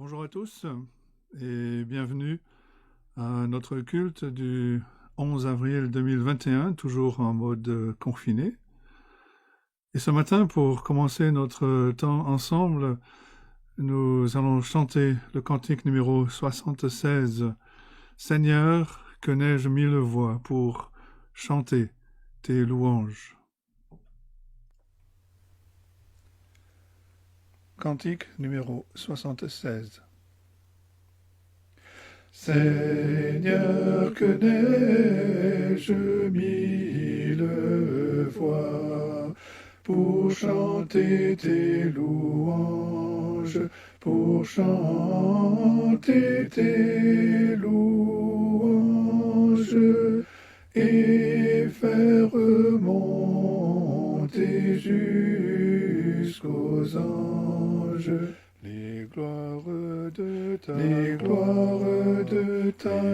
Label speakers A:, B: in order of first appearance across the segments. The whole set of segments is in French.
A: Bonjour à tous et bienvenue à notre culte du 11 avril 2021, toujours en mode confiné. Et ce matin, pour commencer notre temps ensemble, nous allons chanter le cantique numéro 76, Seigneur, que n'ai-je mille voix pour chanter tes louanges. Cantique numéro 76. Seigneur, que n'ai-je mille voix pour chanter tes louanges, pour chanter tes louanges et faire monter jusqu'aux anges les gloires de ta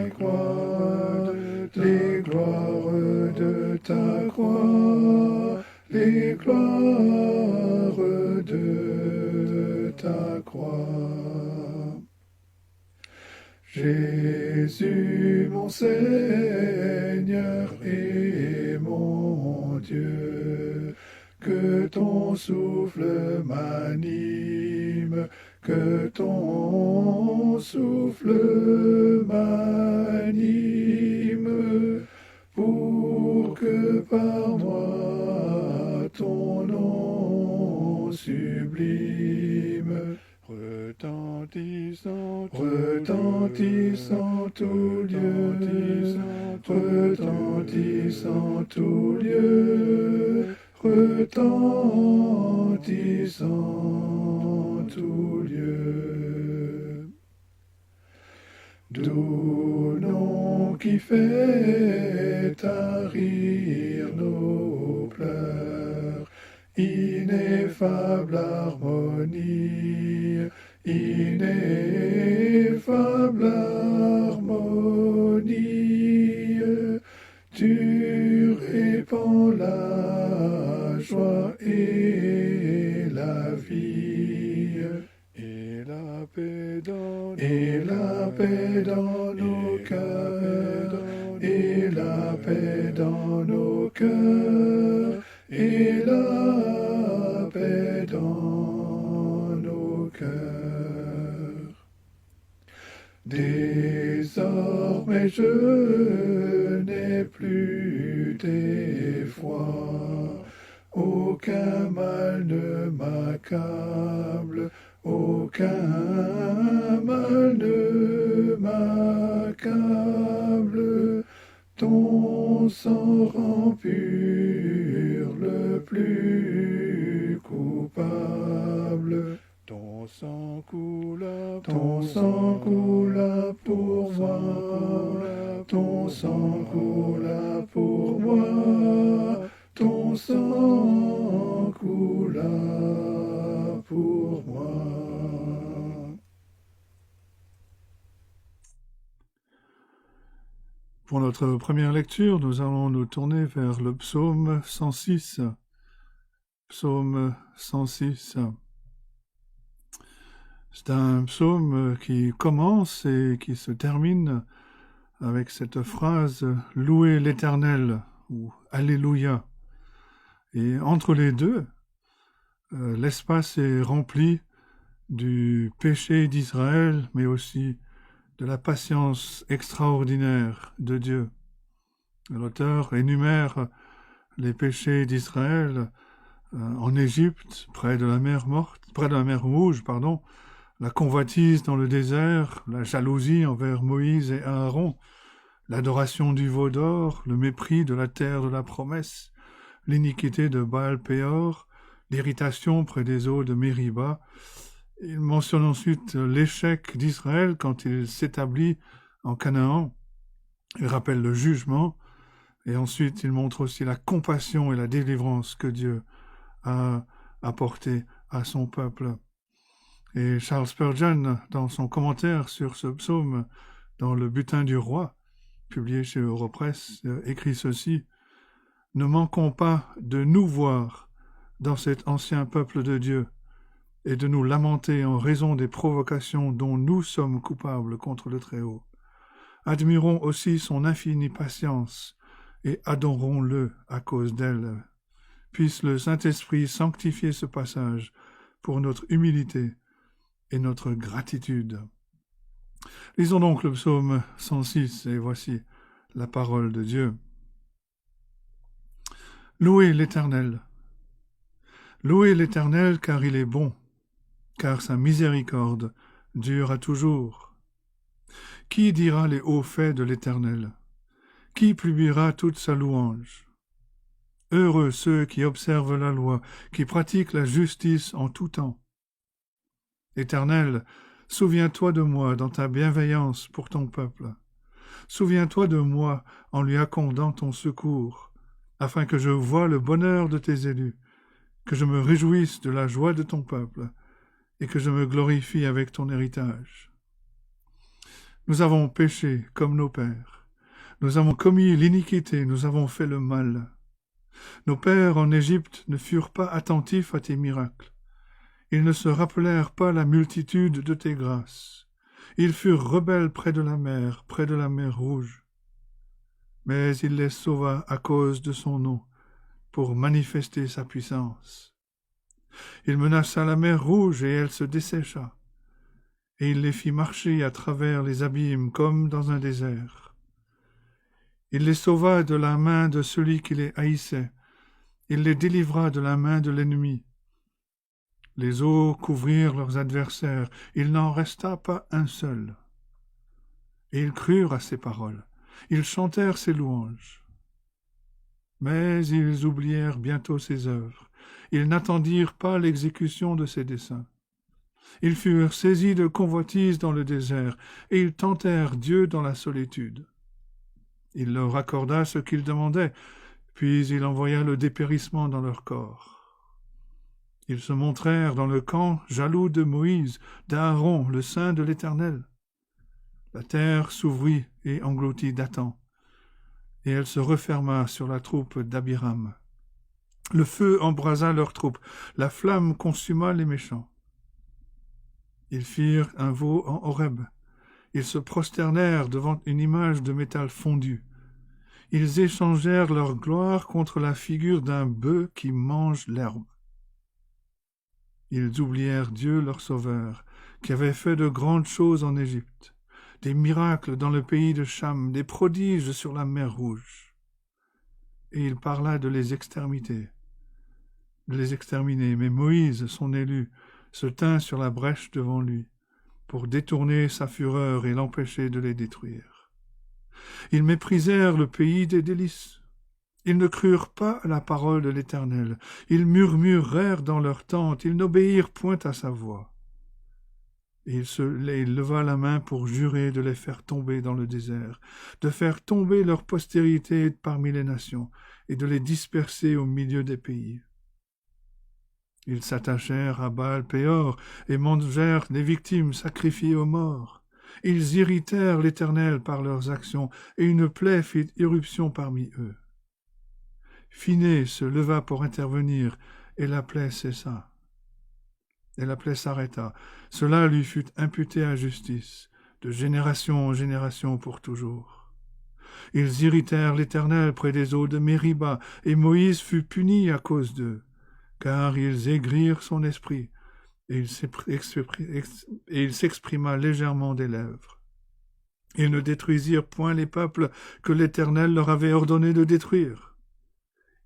A: gloire, les gloires de ta croix, les gloires de ta croix. Jésus, mon Seigneur et mon Dieu, que ton souffle m'anime, que ton souffle m'anime, pour que par moi ton nom sublime retentissant tout lieu, retentissant tout lieu, retentissant tout lieu. Doux nom qui fait tarir nos pleurs, ineffable harmonie, ineffable harmonie, tu répands la joie et la vie, et la paix dans nos cœurs, et la paix dans nos cœurs, et la paix dans nos cœurs. Désormais je n'ai plus d'effroi, aucun mal ne m'accable, aucun mal ne m'accable. Ton sang rend pur le plus coupable. Ton sang coula pour moi, ton sang coula pour moi, ton sang coula pour moi. Pour notre première lecture, nous allons nous tourner vers le psaume 106. Psaume 106. C'est un psaume qui commence et qui se termine avec cette phrase « Louez l'Éternel » ou « Alléluia ». Et entre les deux, l'espace est rempli du péché d'Israël, mais aussi de la patience extraordinaire de Dieu. L'auteur énumère les péchés d'Israël en Égypte, près de la mer Rouge, la convoitise dans le désert, la jalousie envers Moïse et Aaron, l'adoration du veau d'or, le mépris de la terre de la promesse, l'iniquité de Baal-Péor, l'irritation près des eaux de Mériba. Il mentionne ensuite l'échec d'Israël quand il s'établit en Canaan. Il rappelle le jugement. Et ensuite, il montre aussi la compassion et la délivrance que Dieu a apporté à son peuple. Et Charles Spurgeon, dans son commentaire sur ce psaume, dans Le Butin du Roi, publié chez Europresse, écrit ceci: Ne manquons pas de nous voir dans cet ancien peuple de Dieu et de nous lamenter en raison des provocations dont nous sommes coupables contre le Très-Haut. Admirons aussi son infinie patience et adorons-le à cause d'elle. Puisse le Saint-Esprit sanctifier ce passage pour notre humilité et notre gratitude. Lisons donc le psaume 106 et voici la parole de Dieu. Louez l'Éternel. Louez l'Éternel car il est bon, car sa miséricorde dure à toujours. Qui dira les hauts faits de l'Éternel? Qui publiera toute sa louange? Heureux ceux qui observent la loi, qui pratiquent la justice en tout temps. Éternel, souviens-toi de moi dans ta bienveillance pour ton peuple. Souviens-toi de moi en lui accordant ton secours, afin que je voie le bonheur de tes élus, que je me réjouisse de la joie de ton peuple, et que je me glorifie avec ton héritage. Nous avons péché comme nos pères. Nous avons commis l'iniquité, nous avons fait le mal. Nos pères en Égypte ne furent pas attentifs à tes miracles. Ils ne se rappelèrent pas la multitude de tes grâces. Ils furent rebelles près de la mer Rouge. Mais il les sauva à cause de son nom, pour manifester sa puissance. Il menaça la mer Rouge et elle se dessécha, et il les fit marcher à travers les abîmes comme dans un désert. Il les sauva de la main de celui qui les haïssait, il les délivra de la main de l'ennemi. Les eaux couvrirent leurs adversaires, il n'en resta pas un seul. Et ils crurent à ses paroles, ils chantèrent ses louanges. Mais ils oublièrent bientôt ses œuvres, ils n'attendirent pas l'exécution de ses desseins. Ils furent saisis de convoitise dans le désert, et ils tentèrent Dieu dans la solitude. Il leur accorda ce qu'ils demandaient, puis il envoya le dépérissement dans leur corps. Ils se montrèrent dans le camp jaloux de Moïse, d'Aaron, le saint de l'Éternel. La terre s'ouvrit et engloutit Dathan, et elle se referma sur la troupe d'Abiram. Le feu embrasa leur troupe, la flamme consuma les méchants. Ils firent un veau en Horeb. Ils se prosternèrent devant une image de métal fondu. Ils échangèrent leur gloire contre la figure d'un bœuf qui mange l'herbe. Ils oublièrent Dieu leur sauveur, qui avait fait de grandes choses en Égypte, des miracles dans le pays de Cham, des prodiges sur la mer Rouge. Et il parla de les exterminer. Mais Moïse, son élu, se tint sur la brèche devant lui, pour détourner sa fureur et l'empêcher de les détruire. Ils méprisèrent le pays des délices. Ils ne crurent pas à la parole de l'Éternel. Ils murmurèrent dans leur tente. Ils n'obéirent point à sa voix. Et il leva la main pour jurer de les faire tomber dans le désert, de faire tomber leur postérité parmi les nations, et de les disperser au milieu des pays. Ils s'attachèrent à Baal-Péor et mangèrent des victimes sacrifiées aux morts. Ils irritèrent l'Éternel par leurs actions, et une plaie fit irruption parmi eux. Phinées se leva pour intervenir, et la plaie cessa. Et la plaie s'arrêta. Cela lui fut imputé à justice, de génération en génération pour toujours. Ils irritèrent l'Éternel près des eaux de Mériba, et Moïse fut puni à cause d'eux, car ils aigrirent son esprit, et il s'exprima légèrement des lèvres. Ils ne détruisirent point les peuples que l'Éternel leur avait ordonné de détruire.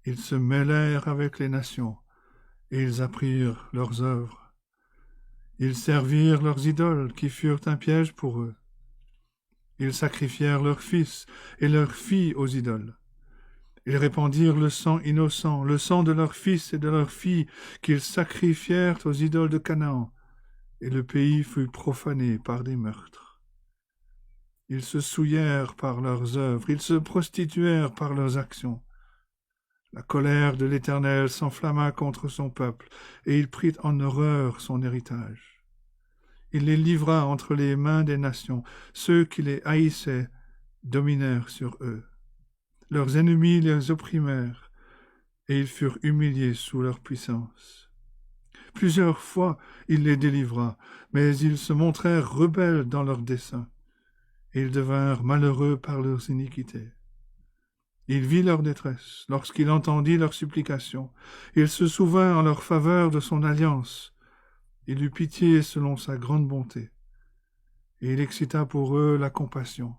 A: Ils se mêlèrent avec les nations, et ils apprirent leurs œuvres. Ils servirent leurs idoles, qui furent un piège pour eux. Ils sacrifièrent leurs fils et leurs filles aux idoles. Ils répandirent le sang innocent, le sang de leurs fils et de leurs filles, qu'ils sacrifièrent aux idoles de Canaan, et le pays fut profané par des meurtres. Ils se souillèrent par leurs œuvres, ils se prostituèrent par leurs actions. La colère de l'Éternel s'enflamma contre son peuple, et il prit en horreur son héritage. Il les livra entre les mains des nations. Ceux qui les haïssaient dominèrent sur eux. Leurs ennemis les opprimèrent, et ils furent humiliés sous leur puissance. Plusieurs fois, il les délivra, mais ils se montrèrent rebelles dans leurs desseins, et ils devinrent malheureux par leurs iniquités. Il vit leur détresse, lorsqu'il entendit leurs supplications. Il se souvint en leur faveur de son alliance. Il eut pitié selon sa grande bonté, et il excita pour eux la compassion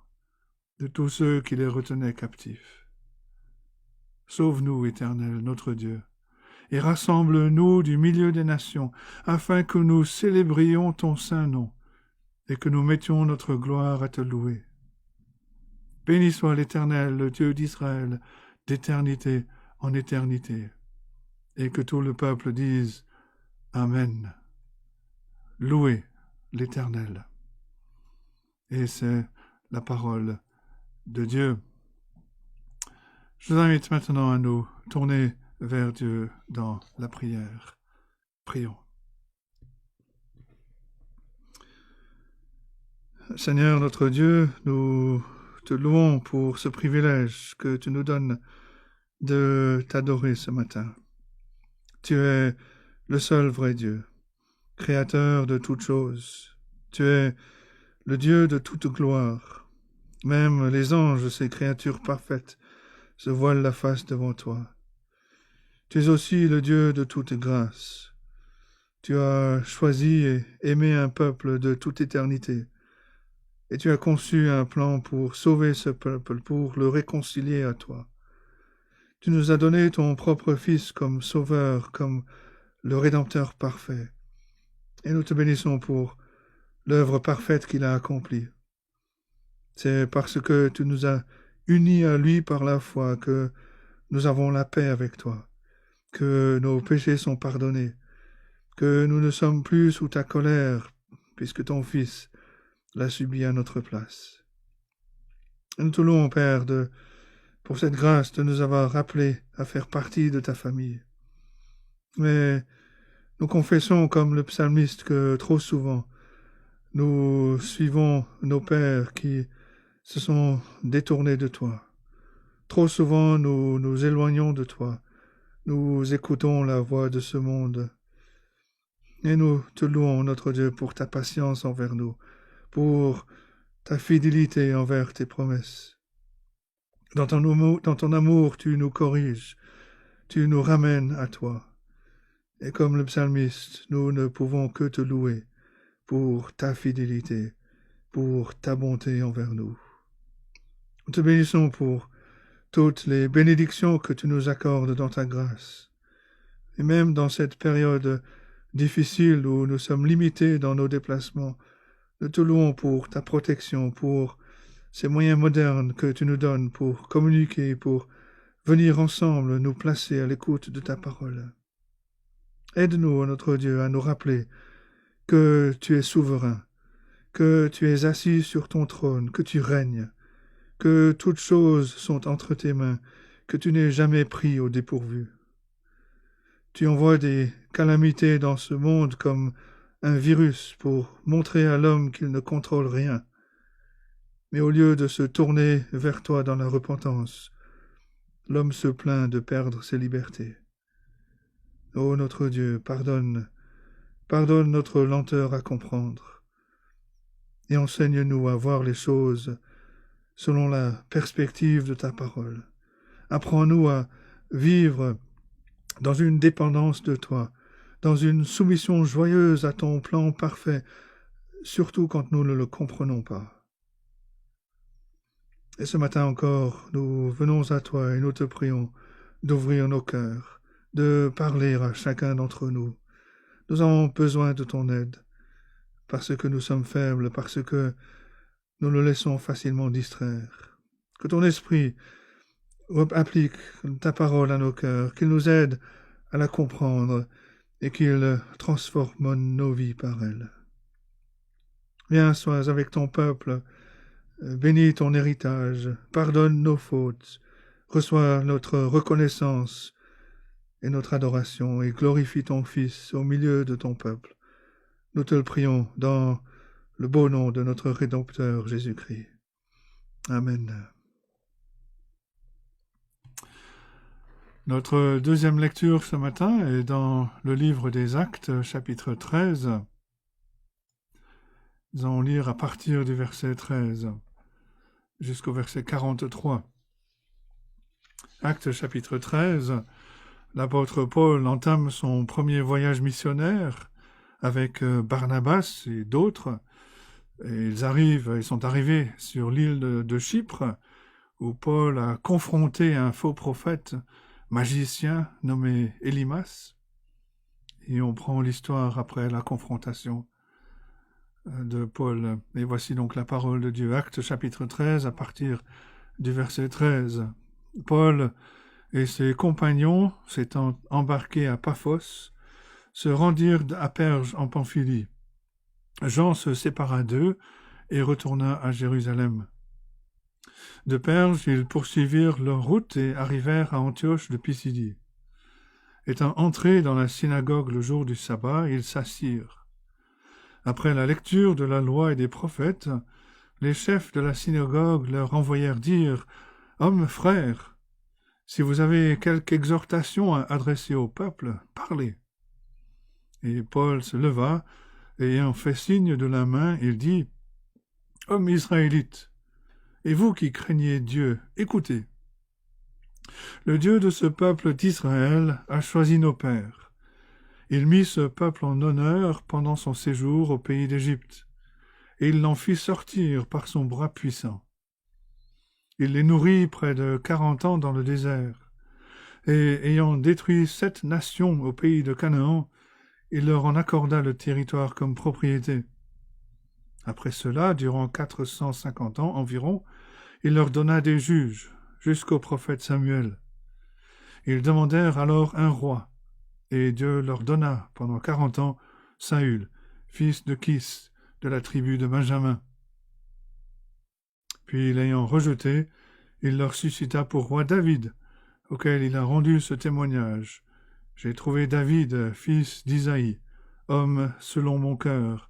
A: de tous ceux qui les retenaient captifs. Sauve-nous, Éternel, notre Dieu, et rassemble-nous du milieu des nations, afin que nous célébrions ton saint nom, et que nous mettions notre gloire à te louer. Béni soit l'Éternel, le Dieu d'Israël, d'éternité en éternité. Et que tout le peuple dise Amen. Louez l'Éternel. Et c'est la parole de Dieu. Je vous invite maintenant à nous tourner vers Dieu dans la prière. Prions. Seigneur notre Dieu, nous te louons pour ce privilège que tu nous donnes de t'adorer ce matin. Tu es le seul vrai Dieu, créateur de toutes choses. Tu es le Dieu de toute gloire. Même les anges, ces créatures parfaites, se voilent la face devant toi. Tu es aussi le Dieu de toute grâce. Tu as choisi et aimé un peuple de toute éternité. Et tu as conçu un plan pour sauver ce peuple, pour le réconcilier à toi. Tu nous as donné ton propre Fils comme sauveur, comme le Rédempteur parfait. Et nous te bénissons pour l'œuvre parfaite qu'il a accomplie. C'est parce que tu nous as unis à lui par la foi que nous avons la paix avec toi, que nos péchés sont pardonnés, que nous ne sommes plus sous ta colère, puisque ton Fils l'a subi à notre place. Et nous te louons, Père, pour cette grâce de nous avoir rappelés à faire partie de ta famille. Mais nous confessons, comme le psalmiste, que trop souvent, nous suivons nos pères qui se sont détournés de toi. Trop souvent, nous nous éloignons de toi. Nous écoutons la voix de ce monde. Et nous te louons, notre Dieu, pour ta patience envers nous, pour ta fidélité envers tes promesses. Dans ton amour, tu nous corriges, tu nous ramènes à toi. Et comme le psalmiste, nous ne pouvons que te louer pour ta fidélité, pour ta bonté envers nous. Nous te bénissons pour toutes les bénédictions que tu nous accordes dans ta grâce. Et même dans cette période difficile où nous sommes limités dans nos déplacements, nous te louons pour ta protection, pour ces moyens modernes que tu nous donnes pour communiquer, pour venir ensemble nous placer à l'écoute de ta parole. Aide-nous, notre Dieu, à nous rappeler que tu es souverain, que tu es assis sur ton trône, que tu règnes, que toutes choses sont entre tes mains, que tu n'es jamais pris au dépourvu. Tu envoies des calamités dans ce monde comme un virus pour montrer à l'homme qu'il ne contrôle rien. Mais au lieu de se tourner vers toi dans la repentance, l'homme se plaint de perdre ses libertés. Ô notre Dieu, pardonne notre lenteur à comprendre, et enseigne-nous à voir les choses selon la perspective de ta parole. Apprends-nous à vivre dans une dépendance de toi, dans une soumission joyeuse à ton plan parfait, surtout quand nous ne le comprenons pas. Et ce matin encore, nous venons à toi et nous te prions d'ouvrir nos cœurs, de parler à chacun d'entre nous. Nous avons besoin de ton aide, parce que nous sommes faibles, parce que nous le laissons facilement distraire. Que ton esprit applique ta parole à nos cœurs, qu'il nous aide à la comprendre et qu'il transforme nos vies par elle. Viens, sois avec ton peuple, bénis ton héritage, pardonne nos fautes, reçois notre reconnaissance et notre adoration, et glorifie ton Fils au milieu de ton peuple. Nous te le prions dans le beau nom de notre Rédempteur Jésus-Christ. Amen. Notre deuxième lecture ce matin est dans le livre des Actes, chapitre 13. Nous allons lire à partir du verset 13 jusqu'au verset 43. Actes chapitre 13, l'apôtre Paul entame son premier voyage missionnaire avec Barnabas et d'autres. Et ils sont arrivés sur l'île de Chypre, où Paul a confronté un faux prophète magicien nommé Élymas. Et on prend l'histoire après la confrontation de Paul. Et voici donc la parole de Dieu. Actes chapitre 13, à partir du verset 13. Paul et ses compagnons, s'étant embarqués à Paphos, se rendirent à Perge en Pamphylie. Jean se sépara d'eux et retourna à Jérusalem. De Perge, ils poursuivirent leur route et arrivèrent à Antioche de Pisidie. Étant entrés dans la synagogue le jour du sabbat, ils s'assirent. Après la lecture de la loi et des prophètes, les chefs de la synagogue leur envoyèrent dire « Hommes, frères, si vous avez quelque exhortation à adresser au peuple, parlez. » Et Paul se leva, et ayant fait signe de la main, il dit « Hommes israélites, et vous qui craignez Dieu, écoutez. Le Dieu de ce peuple d'Israël a choisi nos pères. Il mit ce peuple en honneur pendant son séjour au pays d'Égypte, et il l'en fit sortir par son bras puissant. Il les nourrit près de 40 ans dans le désert, et ayant détruit 7 nations au pays de Canaan, il leur en accorda le territoire comme propriété. Après cela, durant 450 ans environ, il leur donna des juges, jusqu'au prophète Samuel. Ils demandèrent alors un roi, et Dieu leur donna pendant 40 ans Saül, fils de Kis, de la tribu de Benjamin. Puis, l'ayant rejeté, il leur suscita pour roi David, auquel il a rendu ce témoignage. J'ai trouvé David, fils d'Isaïe, homme selon mon cœur,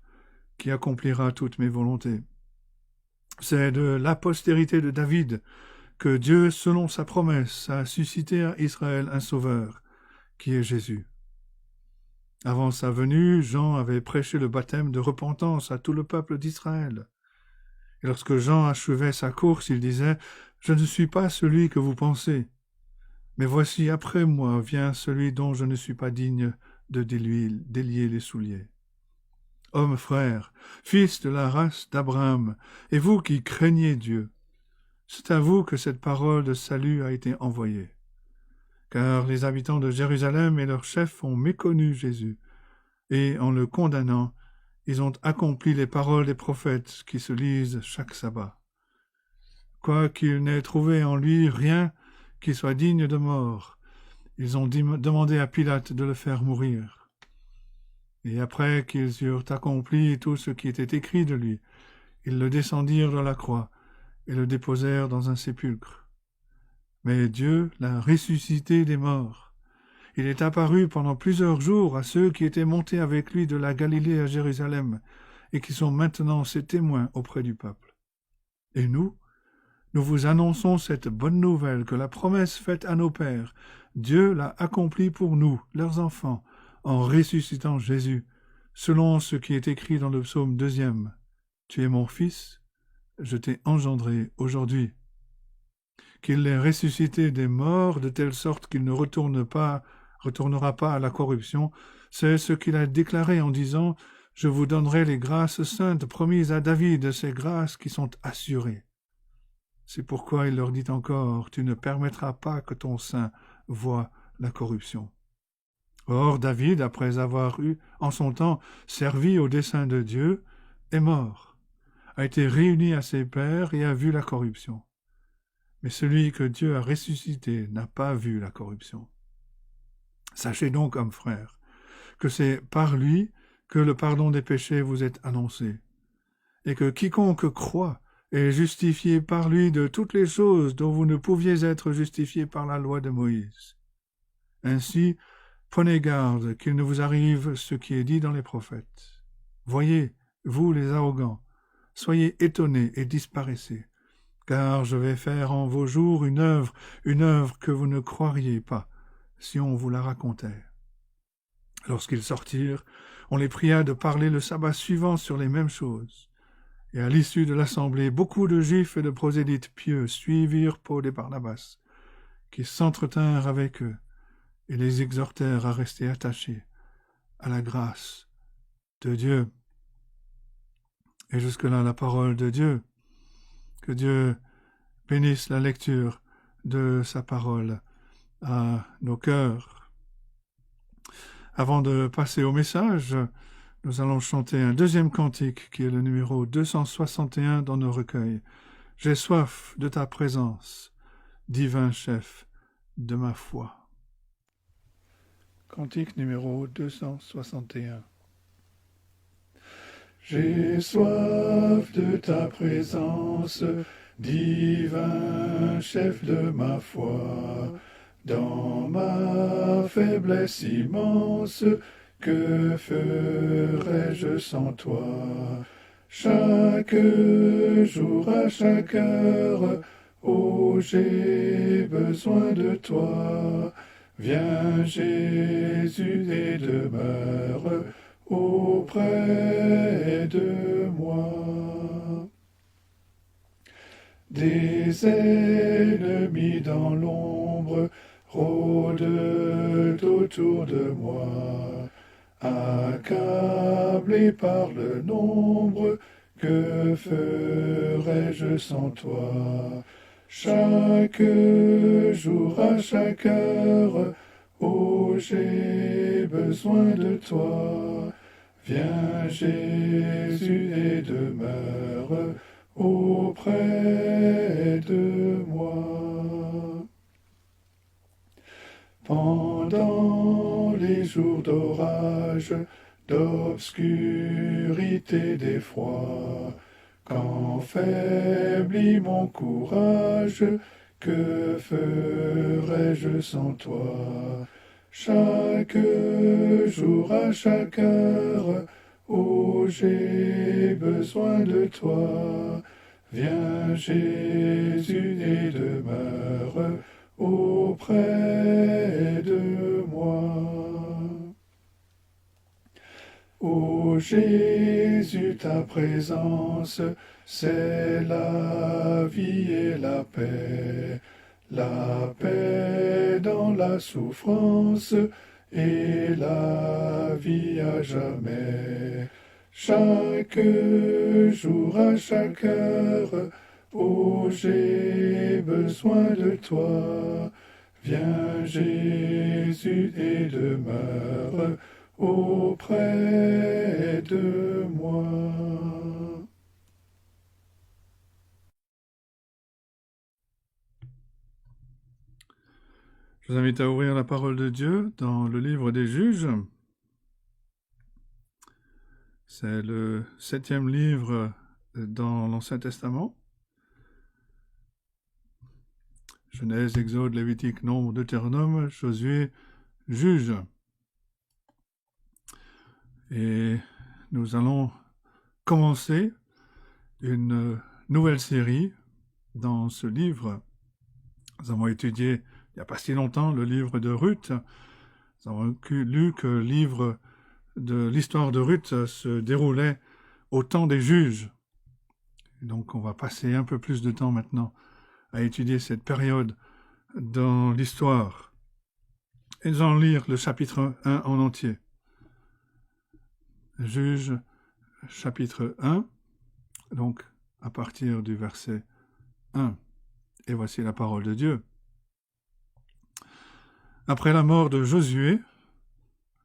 A: qui accomplira toutes mes volontés. C'est de la postérité de David que Dieu, selon sa promesse, a suscité à Israël un sauveur, qui est Jésus. Avant sa venue, Jean avait prêché le baptême de repentance à tout le peuple d'Israël. Et lorsque Jean achevait sa course, il disait « Je ne suis pas celui que vous pensez, mais voici après moi vient celui dont je ne suis pas digne de délier les souliers. » Hommes frères, fils de la race d'Abraham, et vous qui craignez Dieu, c'est à vous que cette parole de salut a été envoyée. Car les habitants de Jérusalem et leurs chefs ont méconnu Jésus, et en le condamnant, ils ont accompli les paroles des prophètes qui se lisent chaque sabbat. Quoiqu'ils n'aient trouvé en lui rien qui soit digne de mort, ils ont demandé à Pilate de le faire mourir. Et après qu'ils eurent accompli tout ce qui était écrit de lui, ils le descendirent de la croix et le déposèrent dans un sépulcre. Mais Dieu l'a ressuscité des morts. Il est apparu pendant plusieurs jours à ceux qui étaient montés avec lui de la Galilée à Jérusalem et qui sont maintenant ses témoins auprès du peuple. Et nous vous annonçons cette bonne nouvelle que la promesse faite à nos pères, Dieu l'a accomplie pour nous, leurs enfants, en ressuscitant Jésus, selon ce qui est écrit dans le psaume 2. Tu es mon fils, je t'ai engendré aujourd'hui. Qu'il l'ait ressuscité des morts, de telle sorte qu'il ne retournera pas à la corruption, c'est ce qu'il a déclaré en disant « Je vous donnerai les grâces saintes promises à David, ces grâces qui sont assurées. » C'est pourquoi il leur dit encore « Tu ne permettras pas que ton sein voie la corruption. » Or, David, après avoir eu, en son temps, servi au dessein de Dieu, est mort, a été réuni à ses pères et a vu la corruption. Mais celui que Dieu a ressuscité n'a pas vu la corruption. Sachez donc, hommes frères, que c'est par lui que le pardon des péchés vous est annoncé, et que quiconque croit est justifié par lui de toutes les choses dont vous ne pouviez être justifiés par la loi de Moïse. Ainsi, prenez garde qu'il ne vous arrive ce qui est dit dans les prophètes. Voyez, vous les arrogants, soyez étonnés et disparaissez, car je vais faire en vos jours une œuvre que vous ne croiriez pas, si on vous la racontait. Lorsqu'ils sortirent, on les pria de parler le sabbat suivant sur les mêmes choses. Et à l'issue de l'assemblée, beaucoup de Juifs et de prosélytes pieux suivirent Paul et Barnabas, qui s'entretinrent avec eux et les exhortèrent à rester attachés à la grâce de Dieu. Et jusque-là, la parole de Dieu. Que Dieu bénisse la lecture de sa parole à nos cœurs. Avant de passer au message, nous allons chanter un deuxième cantique qui est le numéro 261 dans nos recueils. « J'ai soif de ta présence, divin chef de ma foi. » Cantique numéro 261. J'ai soif de ta présence, divin chef de ma foi. Dans ma faiblesse immense, que ferais-je sans toi? Chaque jour, à chaque heure, oh, j'ai besoin de toi. Viens Jésus et demeure auprès de moi. Des ennemis dans l'ombre rôdent autour de moi, accablé par le nombre, que ferais-je sans toi? Chaque jour, à chaque heure, oh, j'ai besoin de toi. Viens Jésus et demeure auprès de moi. Pendant les jours d'orage, d'obscurité, d'effroi, quand faiblit mon courage, que ferais-je sans toi? Chaque jour, à chaque heure, oh, j'ai besoin de toi. Viens Jésus et demeure auprès de moi. Ô Jésus, ta présence, c'est la vie et la paix dans la souffrance et la vie à jamais. Chaque jour, à chaque heure, oh, j'ai besoin de toi. Viens Jésus et demeure auprès de moi. Je vous invite à ouvrir la parole de Dieu dans le livre des Juges. C'est le 7e livre dans l'Ancien Testament. Genèse, Exode, Lévitique, Nombre, Deutéronome, Josué, Juges. Et nous allons commencer une nouvelle série dans ce livre. Nous avons étudié, il n'y a pas si longtemps, le livre de Ruth. Nous avons lu que le livre de l'histoire de Ruth se déroulait au temps des juges. Et donc on va passer un peu plus de temps maintenant à étudier cette période dans l'histoire. Et nous allons lire le chapitre 1 en entier. Juges, chapitre 1, donc à partir du verset 1. Et voici la parole de Dieu. Après la mort de Josué,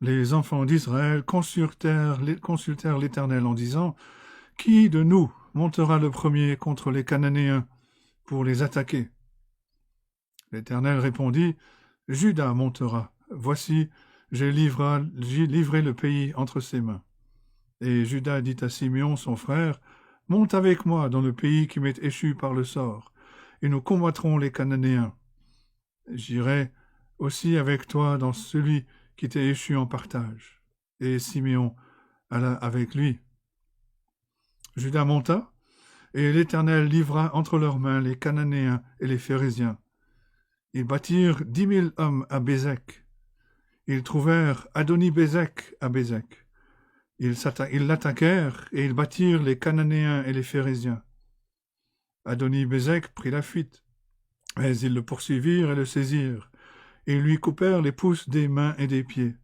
A: les enfants d'Israël consultèrent l'Éternel en disant « Qui de nous montera le premier contre les Cananéens pour les attaquer ?» L'Éternel répondit « Juda montera. Voici, j'ai livré le pays entre ses mains. » Et Juda dit à Simeon, son frère, « Monte avec moi dans le pays qui m'est échu par le sort, et nous combattrons les Cananéens. J'irai aussi avec toi dans celui qui t'est échu en partage. » Et Simeon alla avec lui. Juda monta, et l'Éternel livra entre leurs mains les Cananéens et les Phérésiens. Ils battirent 10 000 hommes à Bézek, Ils trouvèrent Adoni-Bézek à Bézek. Ils l'attaquèrent et ils battirent les Cananéens et les Phérésiens. Adoni-Bézek prit la fuite, mais ils le poursuivirent et le saisirent, et lui coupèrent les pouces des mains et des pieds.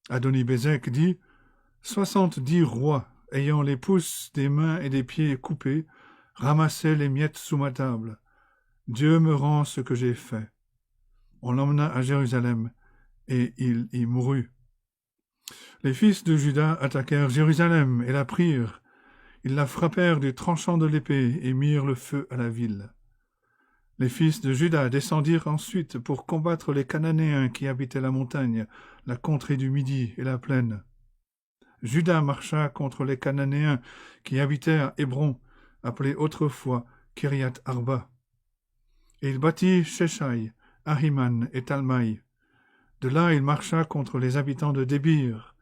A: Adoni-Bézek dit, 70 rois, ayant les pouces des mains et des pieds coupés, ramassaient les miettes sous ma table. Dieu me rend ce que j'ai fait. On l'emmena à Jérusalem, et il y mourut. Les fils de Juda attaquèrent Jérusalem et la prirent. Ils la frappèrent du tranchant de l'épée et mirent le feu à la ville. Les fils de Juda descendirent ensuite pour combattre les Cananéens qui habitaient la montagne, la contrée du Midi et la plaine. Juda marcha contre les Cananéens qui habitaient à Hébron, appelé autrefois Kiriath Arba. Et il bâtit Sheshai, Ahiman et Talmaï. De là il marcha contre les habitants de Débir.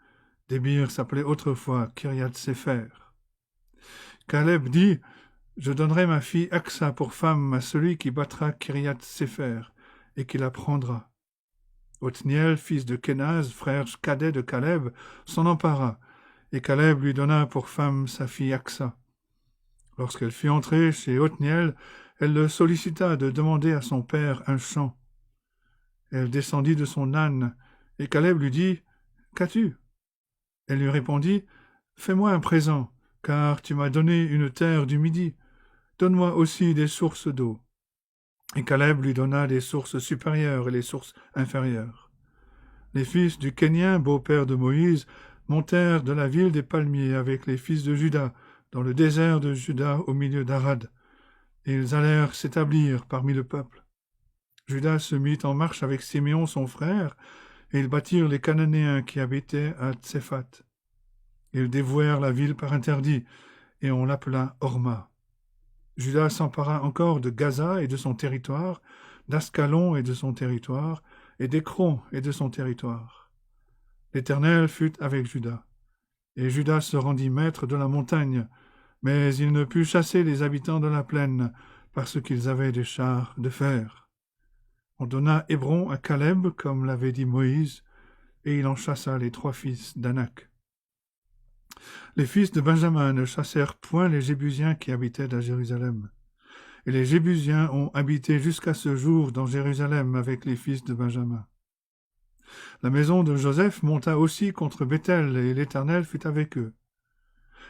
A: Débir s'appelait autrefois Kiriath Sepher. Caleb dit, je donnerai ma fille Aksa pour femme à celui qui battra Kiriath Sepher et qui la prendra. Othniel, fils de Kenaz, frère cadet de Caleb, s'en empara, et Caleb lui donna pour femme sa fille Aksa. Lorsqu'elle fut entrée chez Othniel, elle le sollicita de demander à son père un champ. Elle descendit de son âne, et Caleb lui dit, qu'as-tu ? Elle lui répondit, fais-moi un présent, car tu m'as donné une terre du Midi. Donne-moi aussi des sources d'eau. Et Caleb lui donna les sources supérieures et les sources inférieures. Les fils du Kénien, beau-père de Moïse, montèrent de la ville des palmiers avec les fils de Juda, dans le désert de Juda au milieu d'Arad. Et ils allèrent s'établir parmi le peuple. Juda se mit en marche avec Siméon son frère, et ils battirent les Cananéens qui habitaient à Tséphat. Ils dévouèrent la ville par interdit, et on l'appela Horma. Juda s'empara encore de Gaza et de son territoire, d'Ascalon et de son territoire, et d'Écron et de son territoire. L'Éternel fut avec Juda. Et Juda se rendit maître de la montagne, mais il ne put chasser les habitants de la plaine, parce qu'ils avaient des chars de fer. On donna Hébron à Caleb, comme l'avait dit Moïse, et il en chassa les 3 fils d'Anak. Les fils de Benjamin ne chassèrent point les Jébusiens qui habitaient à Jérusalem. Et les Jébusiens ont habité jusqu'à ce jour dans Jérusalem avec les fils de Benjamin. La maison de Joseph monta aussi contre Béthel, et l'Éternel fut avec eux.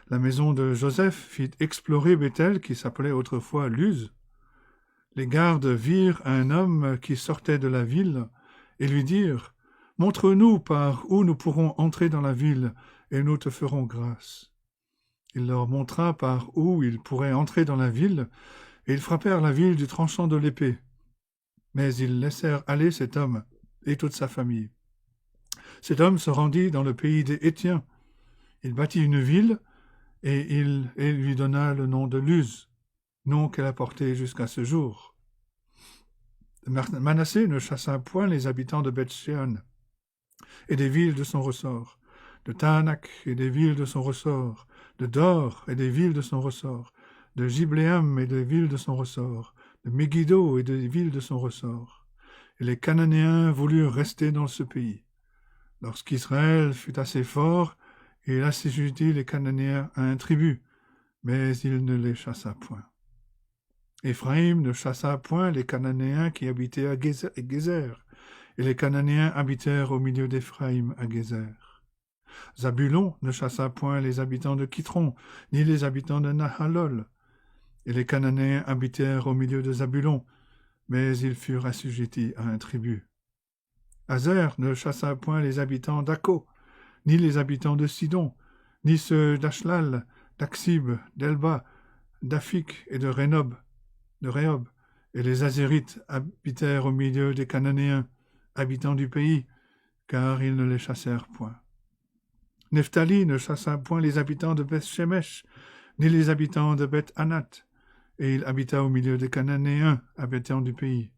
A: La maison de Joseph fit explorer Béthel, qui s'appelait autrefois Luz. Les gardes virent un homme qui sortait de la ville, et lui dirent, « Montre-nous par où nous pourrons entrer dans la ville, et nous te ferons grâce. » Il leur montra par où ils pourraient entrer dans la ville, et ils frappèrent la ville du tranchant de l'épée. Mais ils laissèrent aller cet homme et toute sa famille. Cet homme se rendit dans le pays des Hétiens. Il bâtit une ville, et il lui donna le nom de Luz, nom qu'elle a porté jusqu'à ce jour. Manassé ne chassa point les habitants de Beth-Shean et des villes de son ressort, de Tanak et des villes de son ressort, de Dor et des villes de son ressort, de Gibléam et des villes de son ressort, de Megiddo et des villes de son ressort. Et les Cananéens voulurent rester dans ce pays. Lorsqu'Israël fut assez fort, il assujettit les Cananéens à un tribut, mais il ne les chassa point. Éphraïm ne chassa point les Cananéens qui habitaient à Gézer, et les Cananéens habitèrent au milieu d'Éphraïm à Gézer. Zabulon ne chassa point les habitants de Kitron, ni les habitants de Nahalol, et les Cananéens habitèrent au milieu de Zabulon, mais ils furent assujettis à un tribut. Azer ne chassa point les habitants d'Akko, ni les habitants de Sidon, ni ceux d'Ashlal, d'Aksib, d'Elba, d'Afik et de Rehob, et les Azérites habitèrent au milieu des Cananéens, habitants du pays, car ils ne les chassèrent point. Nephtali ne chassa point les habitants de Beth-Shemesh, ni les habitants de Beth-Anath, et il habita au milieu des Cananéens, habitants du pays.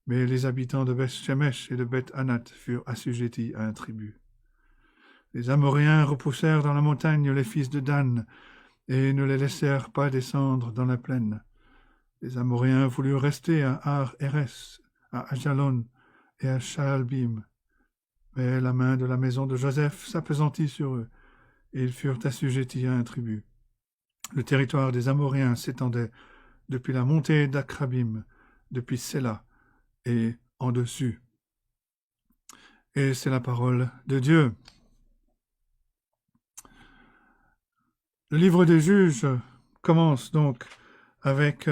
A: Mais les habitants de Beth-Shemesh et de Beth-Anath furent assujettis à un tribut. Les Amoréens repoussèrent dans la montagne les fils de Dan, et ne les laissèrent pas descendre dans la plaine. Les Amoréens voulurent rester à Ar-Eres, à Ajalon et à Shaalbim. Mais la main de la maison de Joseph s'appesantit sur eux, et ils furent assujettis à un tribut. Le territoire des Amoréens s'étendait depuis la montée d'Akrabim, depuis Séla, et en dessus. Et c'est la parole de Dieu. Le livre des Juges commence donc avec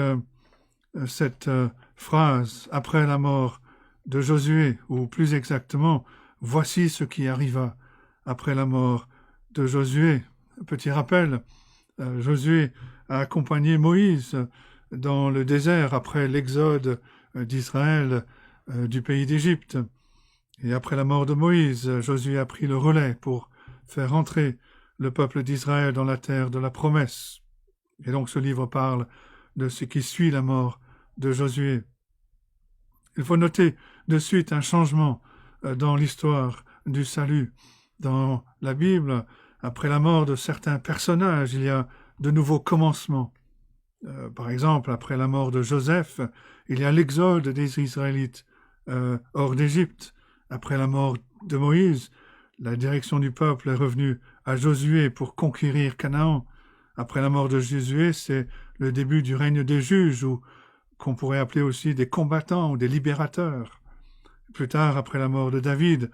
A: cette phrase après la mort de Josué, ou plus exactement, voici ce qui arriva après la mort de Josué. Petit rappel, Josué a accompagné Moïse dans le désert après l'exode d'Israël du pays d'Égypte. Et après la mort de Moïse, Josué a pris le relais pour faire entrer le peuple d'Israël dans la terre de la promesse. Et donc ce livre parle de ce qui suit la mort de Josué. Il faut noter de suite un changement dans l'histoire du salut. Dans la Bible, après la mort de certains personnages, il y a de nouveaux commencements. Par exemple, après la mort de Joseph, il y a l'exode des Israélites hors d'Égypte. Après la mort de Moïse, la direction du peuple est revenue à Josué pour conquérir Canaan. Après la mort de Josué, c'est le début du règne des juges, ou qu'on pourrait appeler aussi des combattants ou des libérateurs. Plus tard, après la mort de David,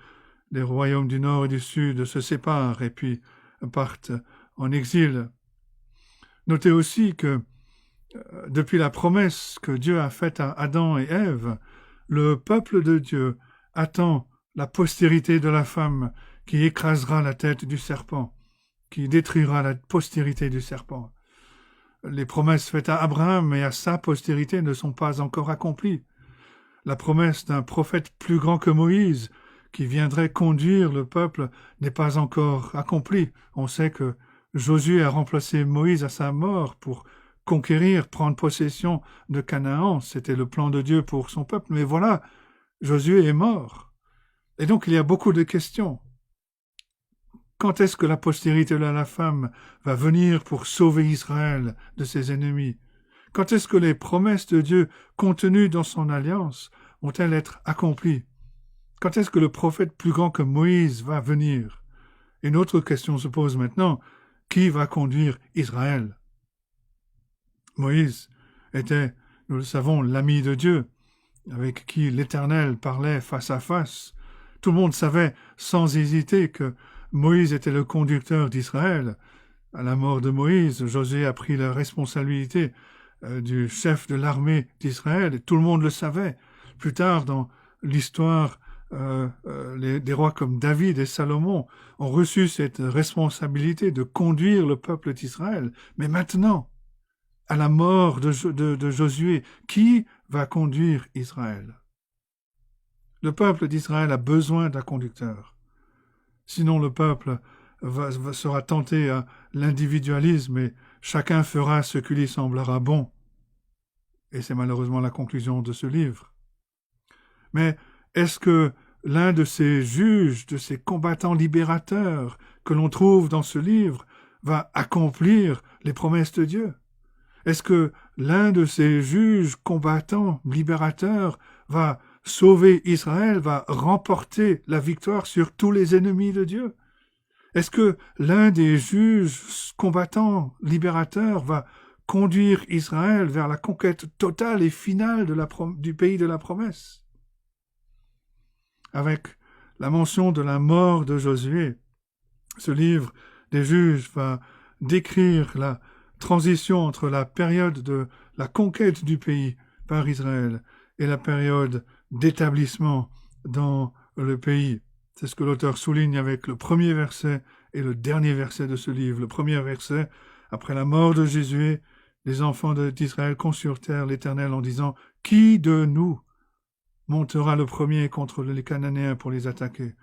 A: les royaumes du nord et du sud se séparent et puis partent en exil. Notez aussi que depuis la promesse que Dieu a faite à Adam et Ève, le peuple de Dieu attend la postérité de la femme qui écrasera la tête du serpent, qui détruira la postérité du serpent. Les promesses faites à Abraham et à sa postérité ne sont pas encore accomplies. La promesse d'un prophète plus grand que Moïse, qui viendrait conduire le peuple, n'est pas encore accomplie. On sait que Josué a remplacé Moïse à sa mort pour conquérir, prendre possession de Canaan. C'était le plan de Dieu pour son peuple. Mais voilà, Josué est mort. Et donc il y a beaucoup de questions. Quand est-ce que la postérité de la femme va venir pour sauver Israël de ses ennemis? Quand est-ce que les promesses de Dieu contenues dans son alliance vont-elles être accomplies? Quand est-ce que le prophète plus grand que Moïse va venir? Une autre question se pose maintenant. Qui va conduire Israël? Moïse était, nous le savons, l'ami de Dieu, avec qui l'Éternel parlait face à face. Tout le monde savait sans hésiter que Moïse était le conducteur d'Israël. À la mort de Moïse, Josué a pris la responsabilité du chef de l'armée d'Israël, et tout le monde le savait. Plus tard, dans l'histoire, des rois comme David et Salomon ont reçu cette responsabilité de conduire le peuple d'Israël. Mais maintenant, à la mort de Josué, qui va conduire Israël? Le peuple d'Israël a besoin d'un conducteur. Sinon, le peuple sera tenté à l'individualisme et chacun fera ce qui lui semblera bon. Et c'est malheureusement la conclusion de ce livre. Mais est-ce que l'un de ces juges, de ces combattants libérateurs que l'on trouve dans ce livre, va accomplir les promesses de Dieu? Est-ce que l'un de ces juges combattants libérateurs va sauver Israël, va remporter la victoire sur tous les ennemis de Dieu? Est-ce que l'un des juges combattants libérateurs va conduire Israël vers la conquête totale et finale du pays de la promesse? Avec la mention de la mort de Josué, ce livre des juges va décrire la transition entre la période de la conquête du pays par Israël et la période d'établissement dans le pays. C'est ce que l'auteur souligne avec le premier verset et le dernier verset de ce livre. Le premier verset, après la mort de Josué, les enfants d'Israël consultèrent l'Éternel en disant « Qui de nous montera le premier contre les Cananéens pour les attaquer ?»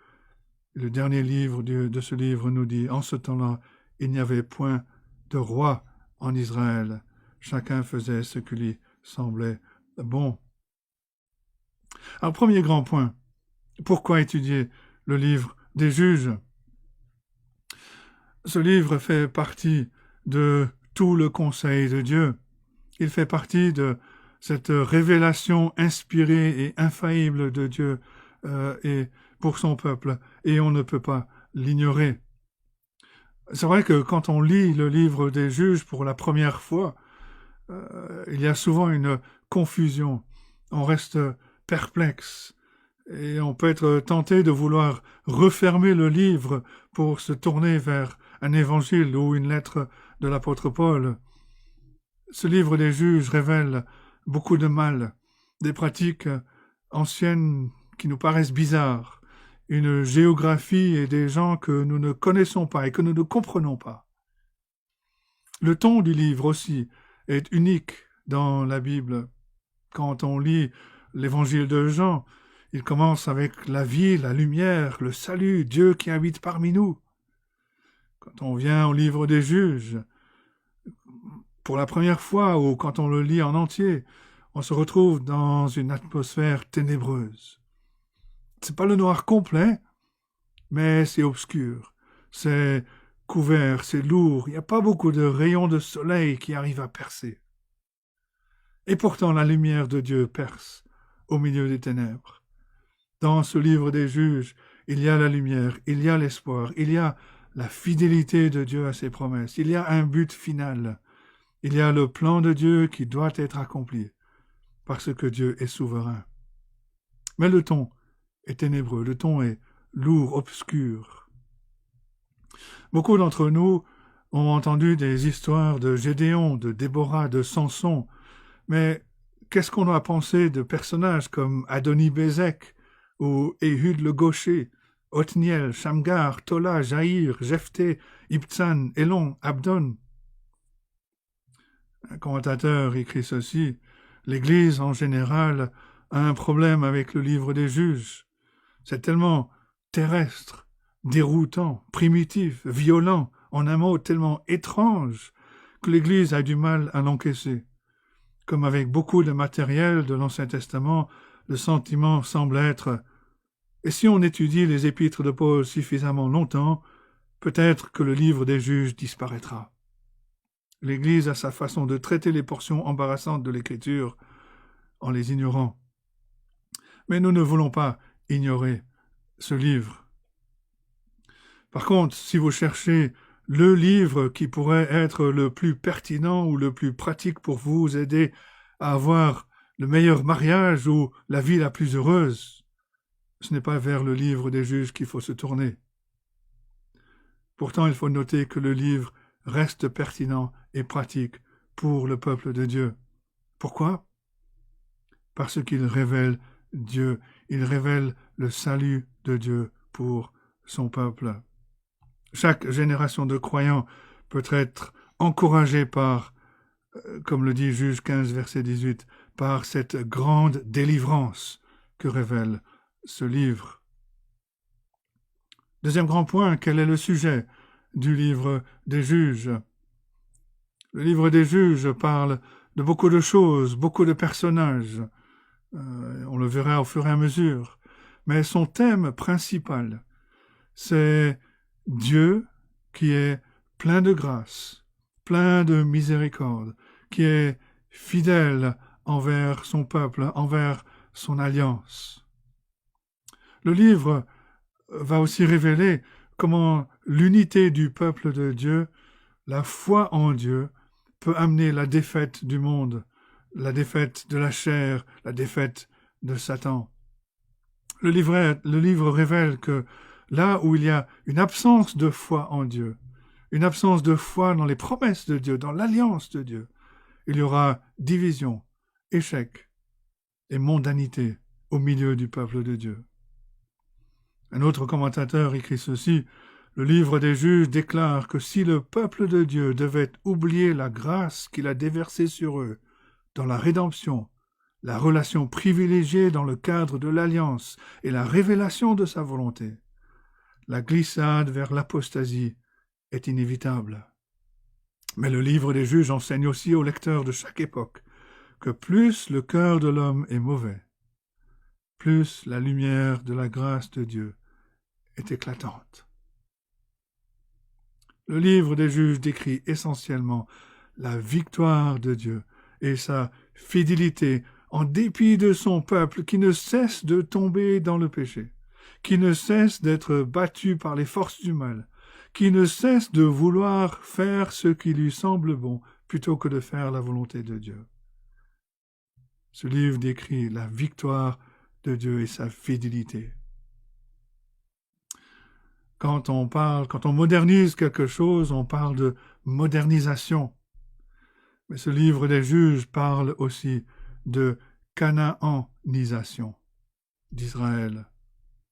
A: Le dernier livre de ce livre nous dit « En ce temps-là, il n'y avait point de roi en Israël. Chacun faisait ce qui lui semblait bon. » Alors, premier grand point, pourquoi étudier le livre des juges? Ce livre fait partie de tout le conseil de Dieu. Il fait partie de cette révélation inspirée et infaillible de Dieu et pour son peuple, et on ne peut pas l'ignorer. C'est vrai que quand on lit le livre des Juges pour la première fois, il y a souvent une confusion. On reste perplexe et on peut être tenté de vouloir refermer le livre pour se tourner vers un évangile ou une lettre de l'apôtre Paul. Ce livre des Juges révèle beaucoup de mal, des pratiques anciennes qui nous paraissent bizarres, une géographie et des gens que nous ne connaissons pas et que nous ne comprenons pas. Le ton du livre aussi est unique dans la Bible. Quand on lit l'évangile de Jean, il commence avec la vie, la lumière, le salut, Dieu qui habite parmi nous. Quand on vient au livre des Juges, pour la première fois ou quand on le lit en entier, on se retrouve dans une atmosphère ténébreuse. C'est pas le noir complet, mais c'est obscur, c'est couvert, c'est lourd, il n'y a pas beaucoup de rayons de soleil qui arrivent à percer. Et pourtant la lumière de Dieu perce au milieu des ténèbres. Dans ce livre des Juges, il y a la lumière, il y a l'espoir, il y a la fidélité de Dieu à ses promesses, il y a un but final, il y a le plan de Dieu qui doit être accompli, parce que Dieu est souverain. Mais le ton est ténébreux, le ton est lourd, obscur. Beaucoup d'entre nous ont entendu des histoires de Gédéon, de Déborah, de Samson, mais qu'est-ce qu'on a pensé de personnages comme Adoni-Bézek ou Éhud le Gaucher, Othniel, Shamgar, Tola, Jaïr, Jephthé, Ibtsan, Élon, Abdon? Un commentateur écrit ceci: l'Église en général a un problème avec le livre des Juges. C'est tellement terrestre, déroutant, primitif, violent, en un mot tellement étrange que l'Église a du mal à l'encaisser. Comme avec beaucoup de matériel de l'Ancien Testament, le sentiment semble être « Et si on étudie les épîtres de Paul suffisamment longtemps, peut-être que le livre des Juges disparaîtra. » L'Église a sa façon de traiter les portions embarrassantes de l'Écriture en les ignorant. Mais nous ne voulons pas ignorer ce livre. Par contre, si vous cherchez le livre qui pourrait être le plus pertinent ou le plus pratique pour vous aider à avoir le meilleur mariage ou la vie la plus heureuse, ce n'est pas vers le livre des Juges qu'il faut se tourner. Pourtant, il faut noter que le livre reste pertinent et pratique pour le peuple de Dieu. Pourquoi? Parce qu'il révèle Dieu, il révèle le salut de Dieu pour son peuple. Chaque génération de croyants peut être encouragée par, comme le dit Juge 15, verset 18, par cette grande délivrance que révèle ce livre. Deuxième grand point, quel est le sujet du livre des Juges? Le livre des Juges parle de beaucoup de choses, beaucoup de personnages. On le verra au fur et à mesure. Mais son thème principal, c'est Dieu qui est plein de grâce, plein de miséricorde, qui est fidèle envers son peuple, envers son alliance. Le livre va aussi révéler comment l'unité du peuple de Dieu, la foi en Dieu, peut amener la défaite du monde, la défaite de la chair, la défaite de Satan. Le livre révèle que là où il y a une absence de foi en Dieu, une absence de foi dans les promesses de Dieu, dans l'alliance de Dieu, il y aura division, échec et mondanité au milieu du peuple de Dieu. Un autre commentateur écrit ceci: le livre des Juges déclare que si le peuple de Dieu devait oublier la grâce qu'il a déversée sur eux dans la rédemption, la relation privilégiée dans le cadre de l'alliance et la révélation de sa volonté, la glissade vers l'apostasie est inévitable. Mais le livre des Juges enseigne aussi aux lecteurs de chaque époque que plus le cœur de l'homme est mauvais, plus la lumière de la grâce de Dieu est éclatante. Le livre des Juges décrit essentiellement la victoire de Dieu et sa fidélité en dépit de son peuple qui ne cesse de tomber dans le péché. qui ne cesse d'être battu par les forces du mal, qui ne cesse de vouloir faire ce qui lui semble bon, plutôt que de faire la volonté de Dieu. Ce livre décrit la victoire de Dieu et sa fidélité. Quand on modernise quelque chose, on parle de modernisation. Mais ce livre des Juges parle aussi de canaanisation d'Israël.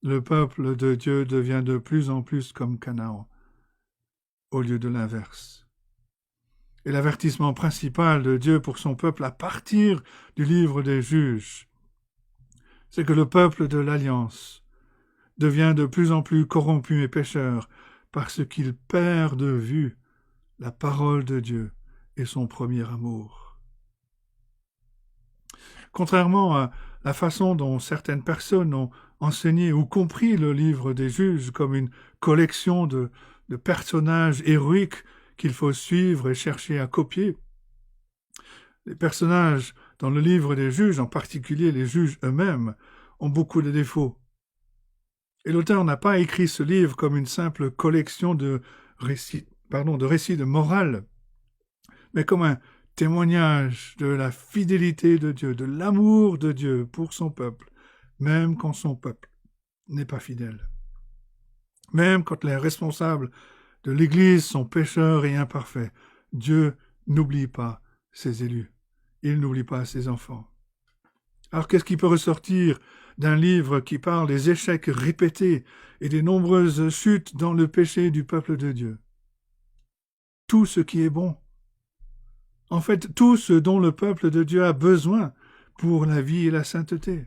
A: Le peuple de Dieu devient de plus en plus comme Canaan, au lieu de l'inverse. Et l'avertissement principal de Dieu pour son peuple à partir du livre des Juges, c'est que le peuple de l'Alliance devient de plus en plus corrompu et pécheur parce qu'il perd de vue la parole de Dieu et son premier amour. Contrairement à la façon dont certaines personnes ont enseigné ou compris le livre des Juges comme une collection de personnages héroïques qu'il faut suivre et chercher à copier, les personnages dans le livre des Juges, en particulier les juges eux-mêmes, ont beaucoup de défauts. Et l'auteur n'a pas écrit ce livre comme une simple collection de récits de morale, mais comme un témoignage de la fidélité de Dieu, de l'amour de Dieu pour son peuple, même quand son peuple n'est pas fidèle. Même quand les responsables de l'Église sont pécheurs et imparfaits, Dieu n'oublie pas ses élus. Il n'oublie pas ses enfants. Alors qu'est-ce qui peut ressortir d'un livre qui parle des échecs répétés et des nombreuses chutes dans le péché du peuple de Dieu? Tout ce qui est bon. En fait, tout ce dont le peuple de Dieu a besoin pour la vie et la sainteté.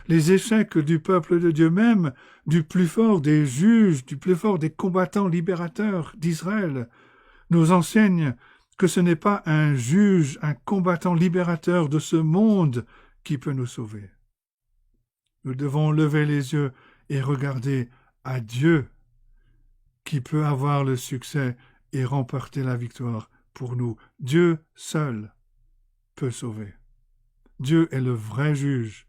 A: Les échecs du peuple de Dieu même, du plus fort des juges, du plus fort des combattants libérateurs d'Israël, nous enseignent que ce n'est pas un juge, un combattant libérateur de ce monde qui peut nous sauver. Nous devons lever les yeux et regarder à Dieu qui peut avoir le succès et remporter la victoire pour nous. Dieu seul peut sauver. Dieu est le vrai juge,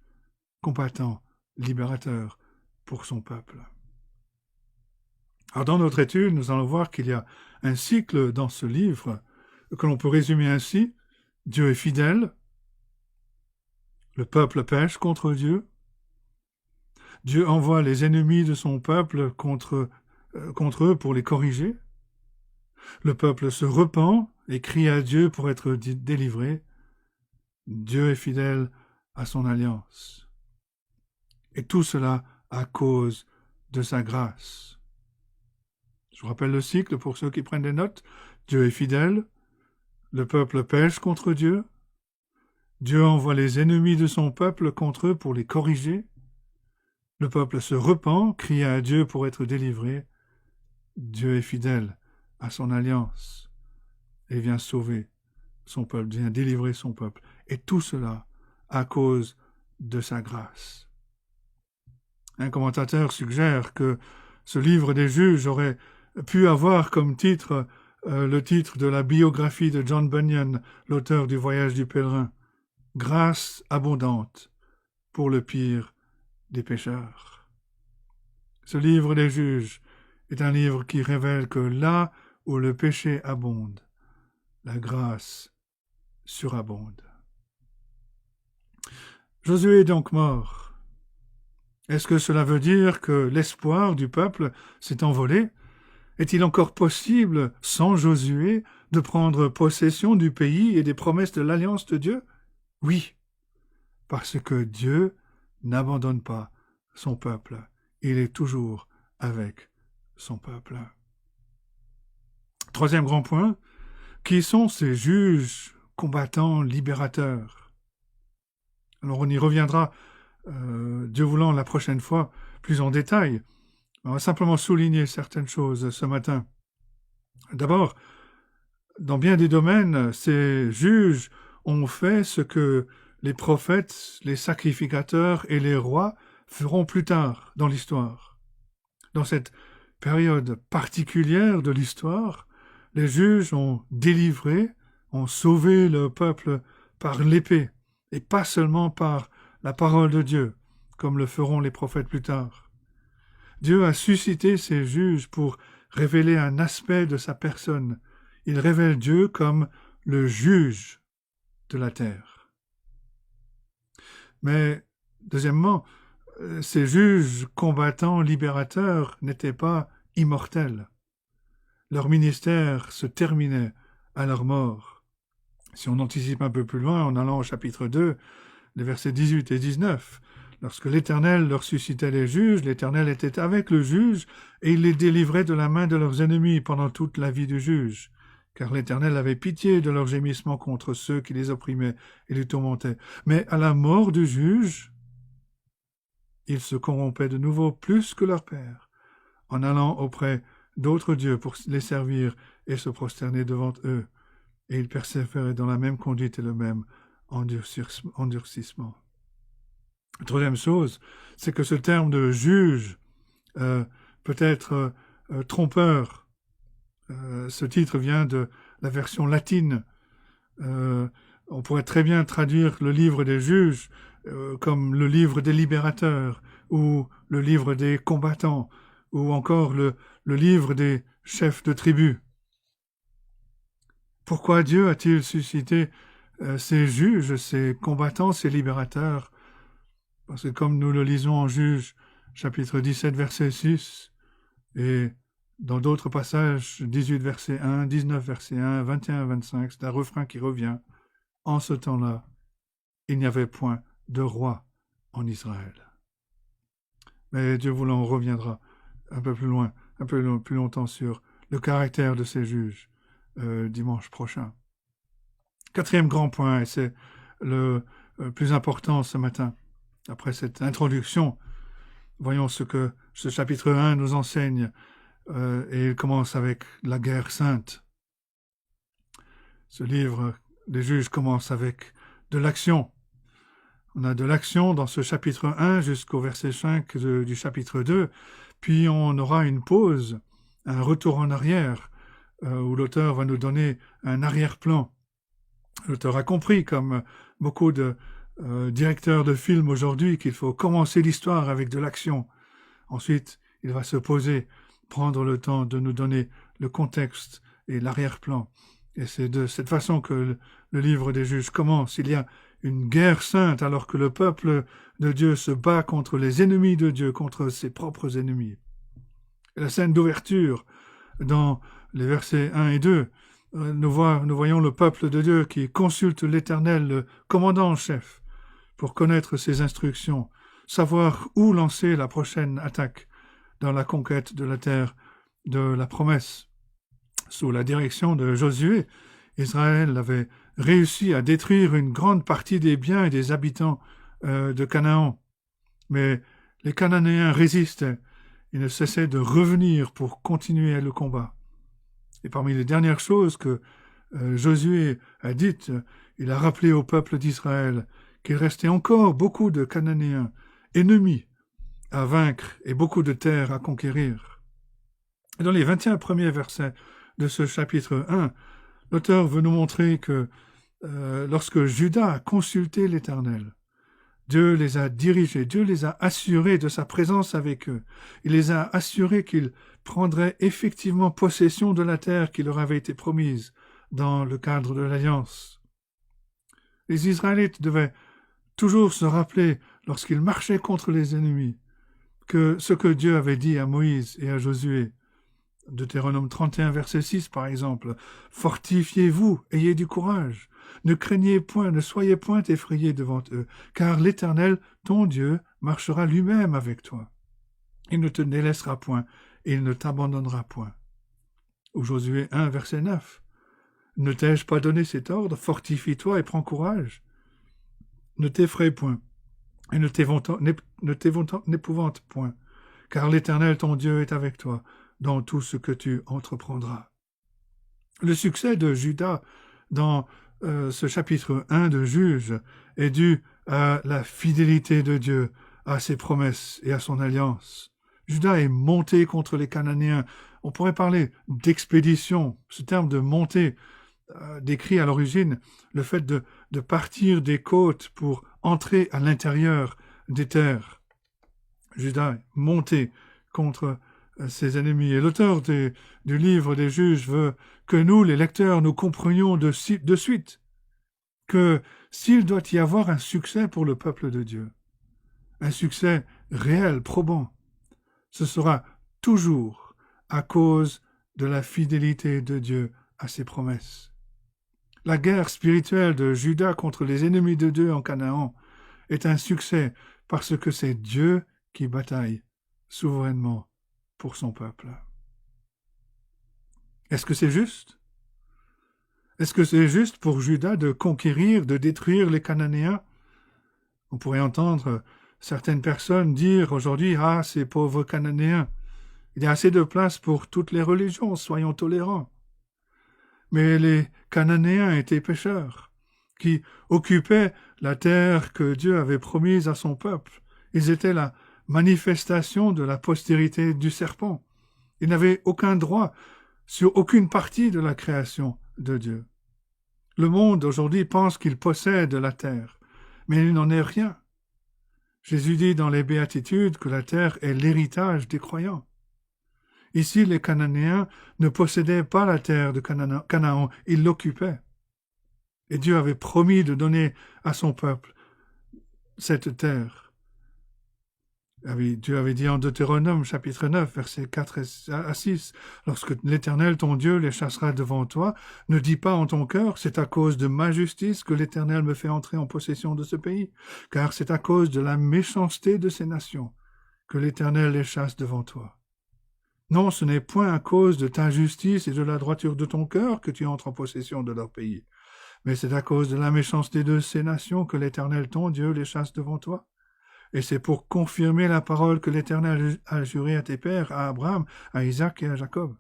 A: combattant, libérateur pour son peuple. Alors dans notre étude, nous allons voir qu'il y a un cycle dans ce livre que l'on peut résumer ainsi. Dieu est fidèle, le peuple pêche contre Dieu, Dieu envoie les ennemis de son peuple contre eux pour les corriger, le peuple se repent et crie à Dieu pour être délivré, Dieu est fidèle à son alliance. Et tout cela à cause de sa grâce. Je vous rappelle le cycle pour ceux qui prennent des notes. Dieu est fidèle, le peuple pêche contre Dieu, Dieu envoie les ennemis de son peuple contre eux pour les corriger, le peuple se repent, crie à Dieu pour être délivré, Dieu est fidèle à son alliance et vient sauver son peuple, vient délivrer son peuple. Et tout cela à cause de sa grâce. Un commentateur suggère que ce livre des Juges aurait pu avoir comme titre le titre de la biographie de John Bunyan, l'auteur du Voyage du pèlerin, « Grâce abondante pour le pire des pécheurs ». Ce livre des Juges est un livre qui révèle que là où le péché abonde, la grâce surabonde. Josué est donc mort. Est-ce que cela veut dire que l'espoir du peuple s'est envolé? Est-il encore possible, sans Josué, de prendre possession du pays et des promesses de l'alliance de Dieu? Oui, parce que Dieu n'abandonne pas son peuple. Il est toujours avec son peuple. Troisième grand point, qui sont ces juges, combattants, libérateurs? Alors on y reviendra, Dieu voulant, la prochaine fois, plus en détail. On va simplement souligner certaines choses ce matin. D'abord, dans bien des domaines, ces juges ont fait ce que les prophètes, les sacrificateurs et les rois feront plus tard dans l'histoire. Dans cette période particulière de l'histoire, les juges ont délivré, ont sauvé le peuple par l'épée, et pas seulement par la parole de Dieu, comme le feront les prophètes plus tard. Dieu a suscité ses juges pour révéler un aspect de sa personne. Il révèle Dieu comme le juge de la terre. Mais, deuxièmement, ces juges combattants, libérateurs, n'étaient pas immortels. Leur ministère se terminait à leur mort. Si on anticipe un peu plus loin, en allant au chapitre 2, les versets 18 et 19, lorsque l'Éternel leur suscitait les juges, l'Éternel était avec le juge et il les délivrait de la main de leurs ennemis pendant toute la vie du juge. Car l'Éternel avait pitié de leurs gémissements contre ceux qui les opprimaient et les tourmentaient. Mais à la mort du juge, ils se corrompaient de nouveau plus que leur père, en allant auprès d'autres dieux pour les servir et se prosterner devant eux. Et ils persévéraient dans la même conduite et le même endurcissement. La troisième chose, c'est que ce terme de juge peut être trompeur. Ce titre vient de la version latine. On pourrait très bien traduire le livre des juges comme le livre des libérateurs, ou le livre des combattants, ou encore le livre des chefs de tribu. Pourquoi Dieu a-t-il suscité ces juges, ces combattants, ces libérateurs? Parce que comme nous le lisons en Juges, chapitre 17, verset 6, et dans d'autres passages, 18, verset 1, 19, verset 1, 21, 25, c'est un refrain qui revient. En ce temps-là, il n'y avait point de roi en Israël. Mais Dieu voulant, on reviendra un peu plus loin, plus longtemps sur le caractère de ces juges dimanche prochain. Quatrième grand point, et c'est le plus important ce matin, après cette introduction, voyons ce que ce chapitre 1 nous enseigne, et il commence avec la guerre sainte. Ce livre des juges commence avec de l'action. On a de l'action dans ce chapitre 1 jusqu'au verset 5 du chapitre 2, puis on aura une pause, un retour en arrière, où l'auteur va nous donner un arrière-plan. L'auteur a compris, comme beaucoup de directeurs de films aujourd'hui, qu'il faut commencer l'histoire avec de l'action. Ensuite, il va se poser, prendre le temps de nous donner le contexte et l'arrière-plan. Et c'est de cette façon que le livre des juges commence. Il y a une guerre sainte alors que le peuple de Dieu se bat contre les ennemis de Dieu, contre ses propres ennemis. Et la scène d'ouverture, dans les versets 1 et 2, nous voyons le peuple de Dieu qui consulte l'Éternel, le commandant en chef, pour connaître ses instructions, savoir où lancer la prochaine attaque dans la conquête de la terre de la promesse. Sous la direction de Josué, Israël avait réussi à détruire une grande partie des biens et des habitants de Canaan. Mais les Cananéens résistaient. Ils ne cessaient de revenir pour continuer le combat. Et parmi les dernières choses que Josué a dites, il a rappelé au peuple d'Israël qu'il restait encore beaucoup de Cananéens, ennemis, à vaincre et beaucoup de terres à conquérir. Et dans les 21 premiers versets de ce chapitre 1, l'auteur veut nous montrer que lorsque Juda a consulté l'Éternel, Dieu les a dirigés, Dieu les a assurés de sa présence avec eux. Il les a assurés qu'ils prendraient effectivement possession de la terre qui leur avait été promise dans le cadre de l'Alliance. Les Israélites devaient toujours se rappeler, lorsqu'ils marchaient contre les ennemis, que ce que Dieu avait dit à Moïse et à Josué, Deutéronome 31, verset 6 par exemple, « Fortifiez-vous, ayez du courage, ne craignez point, ne soyez point effrayés devant eux, car l'Éternel, ton Dieu, marchera lui-même avec toi. Il ne te délaissera point, et il ne t'abandonnera point. » Ou Josué 1, verset 9, « Ne t'ai-je pas donné cet ordre? Fortifie-toi et prends courage. Ne t'effraie point, et n'épouvante point, car l'Éternel, ton Dieu, est avec toi dans tout ce que tu entreprendras. » Le succès de Juda dans ce chapitre 1 de Juges est dû à la fidélité de Dieu, à ses promesses et à son alliance. Juda est monté contre les Cananéens. On pourrait parler d'expédition. Ce terme de monter décrit à l'origine le fait de partir des côtes pour entrer à l'intérieur des terres. Juda est monté contre ses ennemis. Et l'auteur du livre des Juges veut que nous, les lecteurs, nous comprenions de suite que s'il doit y avoir un succès pour le peuple de Dieu, un succès réel, probant, ce sera toujours à cause de la fidélité de Dieu à ses promesses. La guerre spirituelle de Juda contre les ennemis de Dieu en Canaan est un succès parce que c'est Dieu qui bataille souverainement pour son peuple. Est-ce que c'est juste? Est-ce que c'est juste pour Juda de conquérir, de détruire les Cananéens? On pourrait entendre certaines personnes dire aujourd'hui « Ah, ces pauvres Cananéens, il y a assez de place pour toutes les religions, soyons tolérants. » Mais les Cananéens étaient pécheurs, qui occupaient la terre que Dieu avait promise à son peuple. Ils étaient la manifestation de la postérité du serpent. Ils n'avaient aucun droit sur aucune partie de la création de Dieu. Le monde aujourd'hui pense qu'il possède la terre, mais il n'en est rien. Jésus dit dans les Béatitudes que la terre est l'héritage des croyants. Ici, les Cananéens ne possédaient pas la terre de Canaan, ils l'occupaient. Et Dieu avait promis de donner à son peuple cette terre. Dieu avait dit en Deutéronome, chapitre 9, versets 4 à 6, « Lorsque l'Éternel, ton Dieu, les chassera devant toi, ne dis pas en ton cœur, c'est à cause de ma justice que l'Éternel me fait entrer en possession de ce pays, car c'est à cause de la méchanceté de ces nations que l'Éternel les chasse devant toi. Non, ce n'est point à cause de ta justice et de la droiture de ton cœur que tu entres en possession de leur pays, mais c'est à cause de la méchanceté de ces nations que l'Éternel, ton Dieu, les chasse devant toi. Et c'est pour confirmer la parole que l'Éternel a juré à tes pères, à Abraham, à Isaac et à Jacob.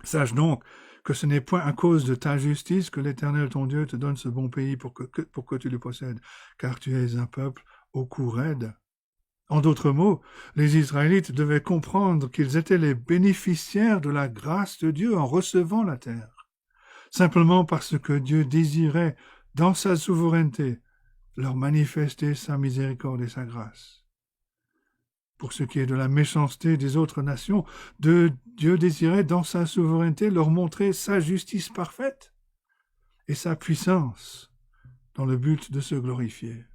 A: Sache donc que ce n'est point à cause de ta justice que l'Éternel, ton Dieu, te donne ce bon pays pour que tu le possèdes, car tu es un peuple au cou raide. » En d'autres mots, les Israélites devaient comprendre qu'ils étaient les bénéficiaires de la grâce de Dieu en recevant la terre, simplement parce que Dieu désirait, dans sa souveraineté, leur manifester sa miséricorde et sa grâce. Pour ce qui est de la méchanceté des autres nations, Dieu désirait dans sa souveraineté leur montrer sa justice parfaite et sa puissance dans le but de se glorifier.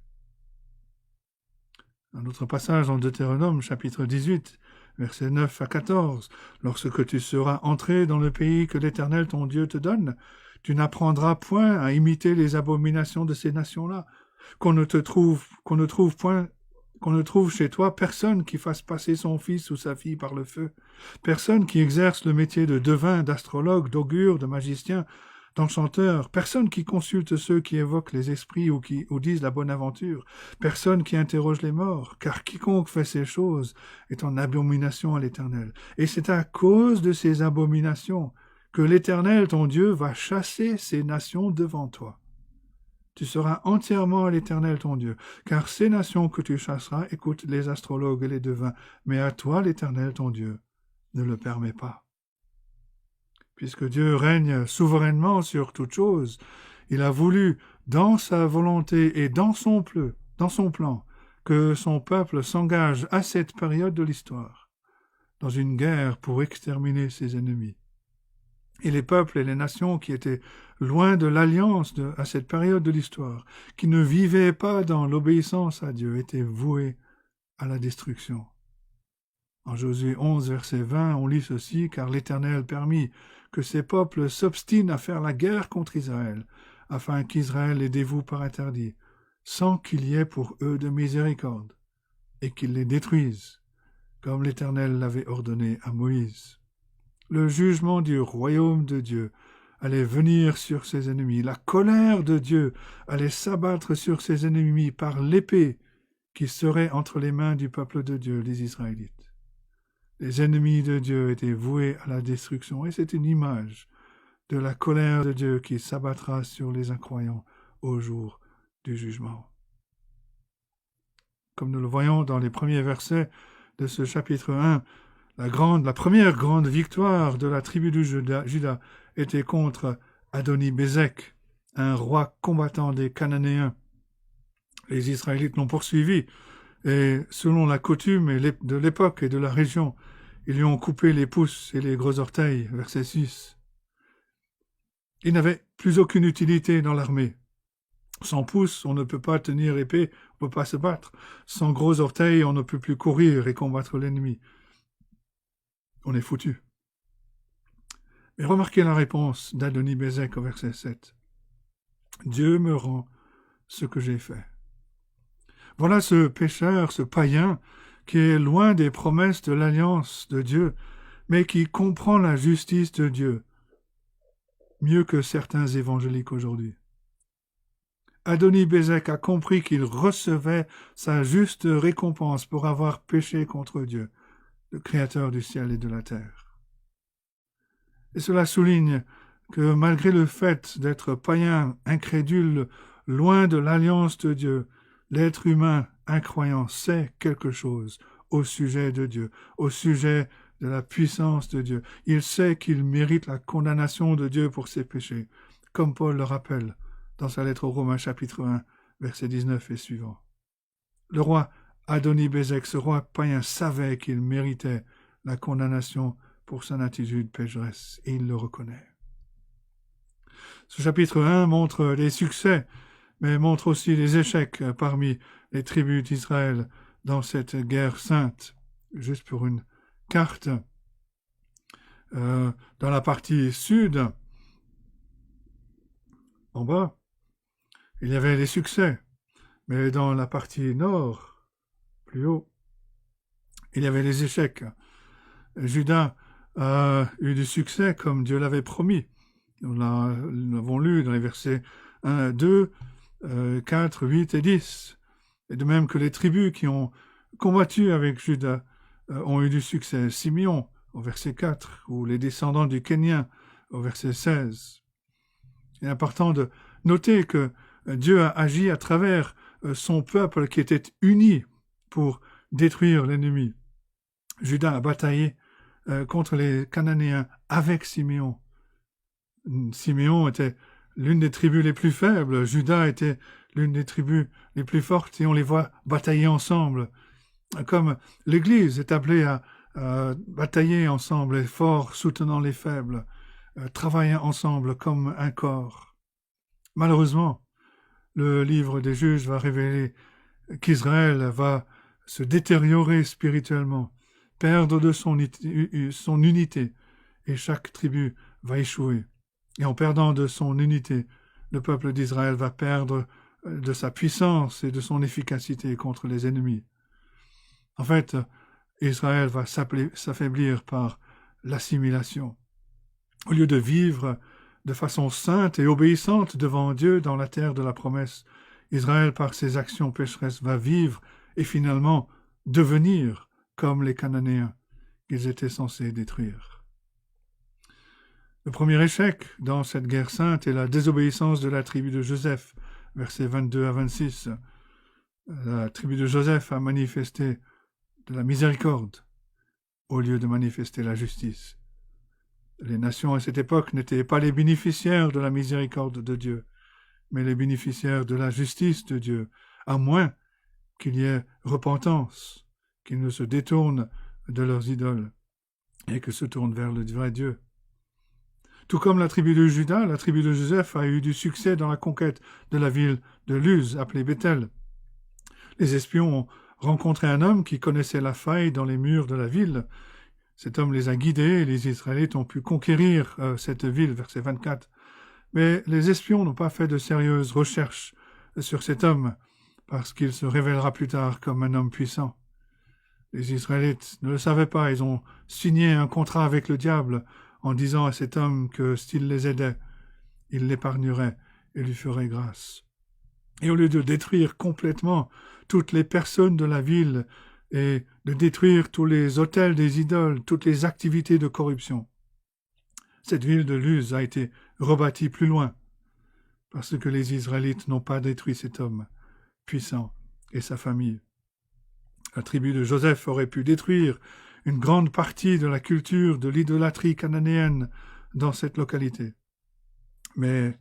A: Un autre passage en Deutéronome, chapitre 18, versets 9 à 14, « Lorsque tu seras entré dans le pays que l'Éternel ton Dieu te donne, tu n'apprendras point à imiter les abominations de ces nations-là, qu'on ne trouve chez toi personne qui fasse passer son fils ou sa fille par le feu, personne qui exerce le métier de devin, d'astrologue, d'augure, de magicien, d'enchanteur, personne qui consulte ceux qui évoquent les esprits ou disent la bonne aventure, personne qui interroge les morts, car quiconque fait ces choses est en abomination à l'Éternel. Et c'est à cause de ces abominations que l'Éternel, ton Dieu, va chasser ces nations devant toi. Tu seras entièrement à l'Éternel ton Dieu, car ces nations que tu chasseras écoutent les astrologues et les devins, mais à toi l'Éternel ton Dieu ne le permet pas. Puisque Dieu règne souverainement sur toute chose, il a voulu, dans sa volonté et dans son plan, que son peuple s'engage à cette période de l'histoire, dans une guerre pour exterminer ses ennemis. Et les peuples et les nations qui étaient loin de l'alliance à cette période de l'histoire, qui ne vivaient pas dans l'obéissance à Dieu, étaient voués à la destruction. En Josué 11, verset 20, on lit ceci, « Car l'Éternel permit que ces peuples s'obstinent à faire la guerre contre Israël, afin qu'Israël les dévoue par interdit, sans qu'il y ait pour eux de miséricorde, et qu'il les détruise, comme l'Éternel l'avait ordonné à Moïse. » Le jugement du royaume de Dieu allait venir sur ses ennemis. La colère de Dieu allait s'abattre sur ses ennemis par l'épée qui serait entre les mains du peuple de Dieu, les Israélites. Les ennemis de Dieu étaient voués à la destruction, et c'est une image de la colère de Dieu qui s'abattra sur les incroyants au jour du jugement. Comme nous le voyons dans les premiers versets de ce chapitre 1, la première grande victoire de la tribu de Juda était contre Adoni-Bézek, un roi combattant des Cananéens. Les Israélites l'ont poursuivi Et selon la coutume de l'époque et de la région, ils lui ont coupé les pouces et les gros orteils, verset 6. Il n'avait plus aucune utilité dans l'armée. Sans pouce, on ne peut pas tenir épée, on ne peut pas se battre. Sans gros orteils, on ne peut plus courir et combattre l'ennemi. On est foutu. Mais remarquez la réponse d'Adoni-Bézek au verset 7. Dieu me rend ce que j'ai fait. Voilà ce pécheur, ce païen, qui est loin des promesses de l'alliance de Dieu, mais qui comprend la justice de Dieu, mieux que certains évangéliques aujourd'hui. Adoni-Bézek a compris qu'il recevait sa juste récompense pour avoir péché contre Dieu, le Créateur du ciel et de la terre. Et cela souligne que malgré le fait d'être païen, incrédule, loin de l'alliance de Dieu, l'être humain incroyant sait quelque chose au sujet de Dieu, au sujet de la puissance de Dieu. Il sait qu'il mérite la condamnation de Dieu pour ses péchés, comme Paul le rappelle dans sa lettre aux Romains chapitre 1, versets 19 et suivants. Le roi Adoni-Bézek, ce roi païen, savait qu'il méritait la condamnation pour son attitude pécheresse, et il le reconnaît. Ce chapitre 1 montre les succès, mais montre aussi les échecs parmi les tribus d'Israël dans cette guerre sainte. Juste pour une carte, dans la partie sud, en bas, il y avait les succès, mais dans la partie nord, plus haut, il y avait les échecs. Judas a eu du succès comme Dieu l'avait promis. Nous l'avons lu dans les versets 1, 2, 4, 8 et 10. Et de même que les tribus qui ont combattu avec Judas ont eu du succès. Simeon au verset 4, ou les descendants du Kénien au verset 16. Il est important de noter que Dieu a agi à travers son peuple qui était uni pour détruire l'ennemi. Judas a bataillé contre les Cananéens avec Simeon. Simeon était l'une des tribus les plus faibles, Judas était l'une des tribus les plus fortes, et on les voit batailler ensemble. Comme l'Église est appelée à batailler ensemble, les forts soutenant les faibles, travaillant ensemble comme un corps. Malheureusement, le livre des Juges va révéler qu'Israël va se détériorer spirituellement, perdre de son unité, et chaque tribu va échouer. Et en perdant de son unité, le peuple d'Israël va perdre de sa puissance et de son efficacité contre les ennemis. En fait, Israël va s'affaiblir par l'assimilation. Au lieu de vivre de façon sainte et obéissante devant Dieu dans la terre de la promesse, Israël, par ses actions pécheresses, va vivre et finalement devenir comme les Cananéens qu'ils étaient censés détruire. Le premier échec dans cette guerre sainte est la désobéissance de la tribu de Joseph, versets 22 à 26. La tribu de Joseph a manifesté de la miséricorde au lieu de manifester la justice. Les nations à cette époque n'étaient pas les bénéficiaires de la miséricorde de Dieu, mais les bénéficiaires de la justice de Dieu, à moins qu'il y ait repentance, qu'ils ne se détournent de leurs idoles et que se tournent vers le vrai Dieu. Tout comme la tribu de Juda, la tribu de Joseph a eu du succès dans la conquête de la ville de Luz, appelée Bethel. Les espions ont rencontré un homme qui connaissait la faille dans les murs de la ville. Cet homme les a guidés et les Israélites ont pu conquérir cette ville, verset 24. Mais les espions n'ont pas fait de sérieuses recherches sur cet homme, parce qu'il se révélera plus tard comme un homme puissant. Les Israélites ne le savaient pas, ils ont signé un contrat avec le diable en disant à cet homme que s'il les aidait, il l'épargnerait et lui ferait grâce. Et au lieu de détruire complètement toutes les personnes de la ville et de détruire tous les autels des idoles, toutes les activités de corruption, cette ville de Luz a été rebâtie plus loin, parce que les Israélites n'ont pas détruit cet homme puissant et sa famille. La tribu de Joseph aurait pu détruire une grande partie de la culture de l'idolâtrie cananéenne dans cette localité. Mais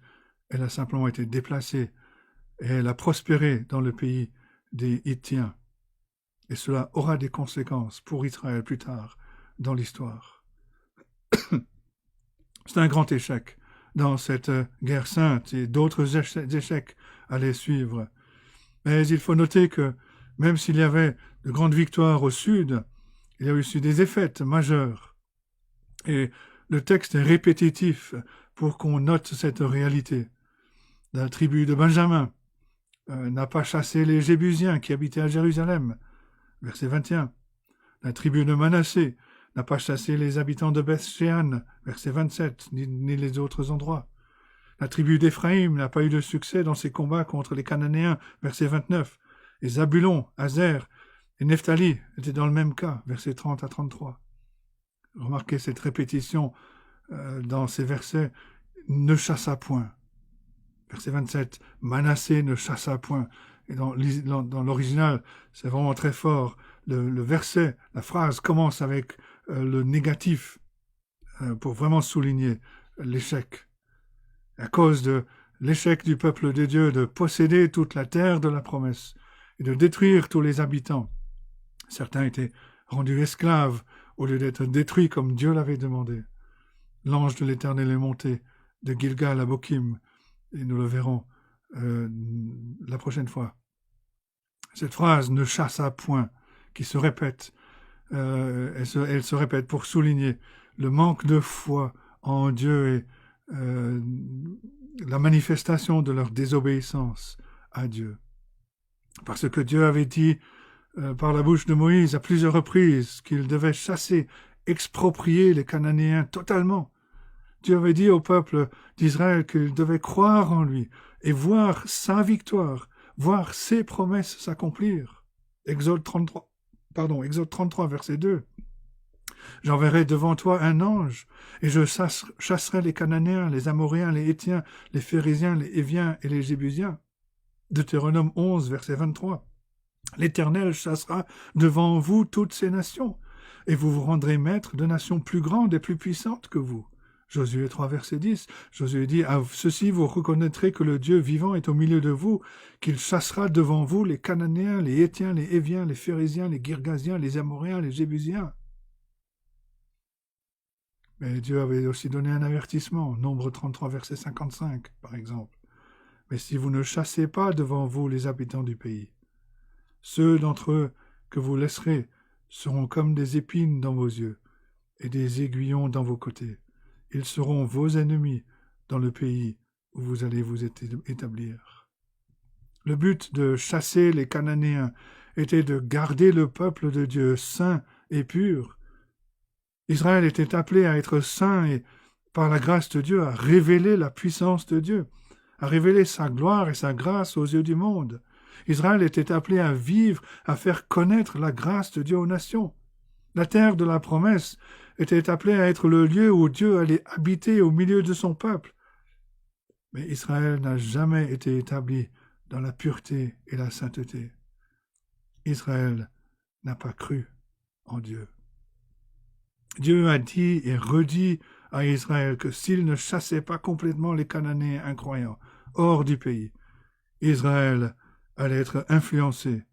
A: elle a simplement été déplacée et elle a prospéré dans le pays des Hittiens. Et cela aura des conséquences pour Israël plus tard dans l'histoire. C'est un grand échec dans cette guerre sainte et d'autres échecs allaient suivre. Mais il faut noter que même s'il y avait de grandes victoires au sud, il y a aussi des défaites majeures. Et le texte est répétitif pour qu'on note cette réalité. La tribu de Benjamin n'a pas chassé les Jébusiens qui habitaient à Jérusalem, verset 21. La tribu de Manassé n'a pas chassé les habitants de Beth-Shean, verset 27, ni les autres endroits. La tribu d'Éphraïm n'a pas eu de succès dans ses combats contre les Cananéens, verset 29. Et Zabulon, Azer et Nephtali étaient dans le même cas, verset 30 à 33. Remarquez cette répétition dans ces versets. Ne chassa point. Verset 27. Manassé ne chassa point. Et dans l'original, c'est vraiment très fort. Le verset, la phrase commence avec le négatif pour vraiment souligner l'échec. À cause de l'échec du peuple de Dieu de posséder toute la terre de la promesse et de détruire tous les habitants. Certains étaient rendus esclaves au lieu d'être détruits comme Dieu l'avait demandé. L'ange de l'Éternel est monté de Gilgal à Bokim, et nous le verrons la prochaine fois. Cette phrase « ne chassa point » qui se répète, elle se répète pour souligner le manque de foi en Dieu et la manifestation de leur désobéissance à Dieu. Parce que Dieu avait dit par la bouche de Moïse à plusieurs reprises qu'il devait chasser, exproprier les Cananéens totalement. Dieu avait dit au peuple d'Israël qu'il devait croire en lui et voir sa victoire, voir ses promesses s'accomplir. Exode 33, verset 2. J'enverrai devant toi un ange, et je chasserai les Cananéens, les Amoréens, les Hétiens, les Phérésiens, les Héviens et les Jébusiens. Deutéronome 11, verset 23. L'Éternel chassera devant vous toutes ces nations, et vous vous rendrez maîtres de nations plus grandes et plus puissantes que vous. Josué 3, verset 10. Josué dit, à ceci vous reconnaîtrez que le Dieu vivant est au milieu de vous, qu'il chassera devant vous les Cananéens, les Hétiens, les Héviens, les Phérésiens, les Girgasiens, les Amoréens, les Jébusiens. Mais Dieu avait aussi donné un avertissement, Nombre 33, verset 55, par exemple. Mais si vous ne chassez pas devant vous les habitants du pays, ceux d'entre eux que vous laisserez seront comme des épines dans vos yeux et des aiguillons dans vos côtés. Ils seront vos ennemis dans le pays où vous allez vous établir. Le but de chasser les Cananéens était de garder le peuple de Dieu saint et pur. Israël était appelé à être saint et, par la grâce de Dieu, à révéler la puissance de Dieu, à révéler sa gloire et sa grâce aux yeux du monde. Israël était appelé à vivre, à faire connaître la grâce de Dieu aux nations. La terre de la promesse était appelée à être le lieu où Dieu allait habiter au milieu de son peuple. Mais Israël n'a jamais été établi dans la pureté et la sainteté. Israël n'a pas cru en Dieu. Dieu a dit et redit à Israël que s'il ne chassait pas complètement les Cananéens incroyants hors du pays, Israël allait être influencé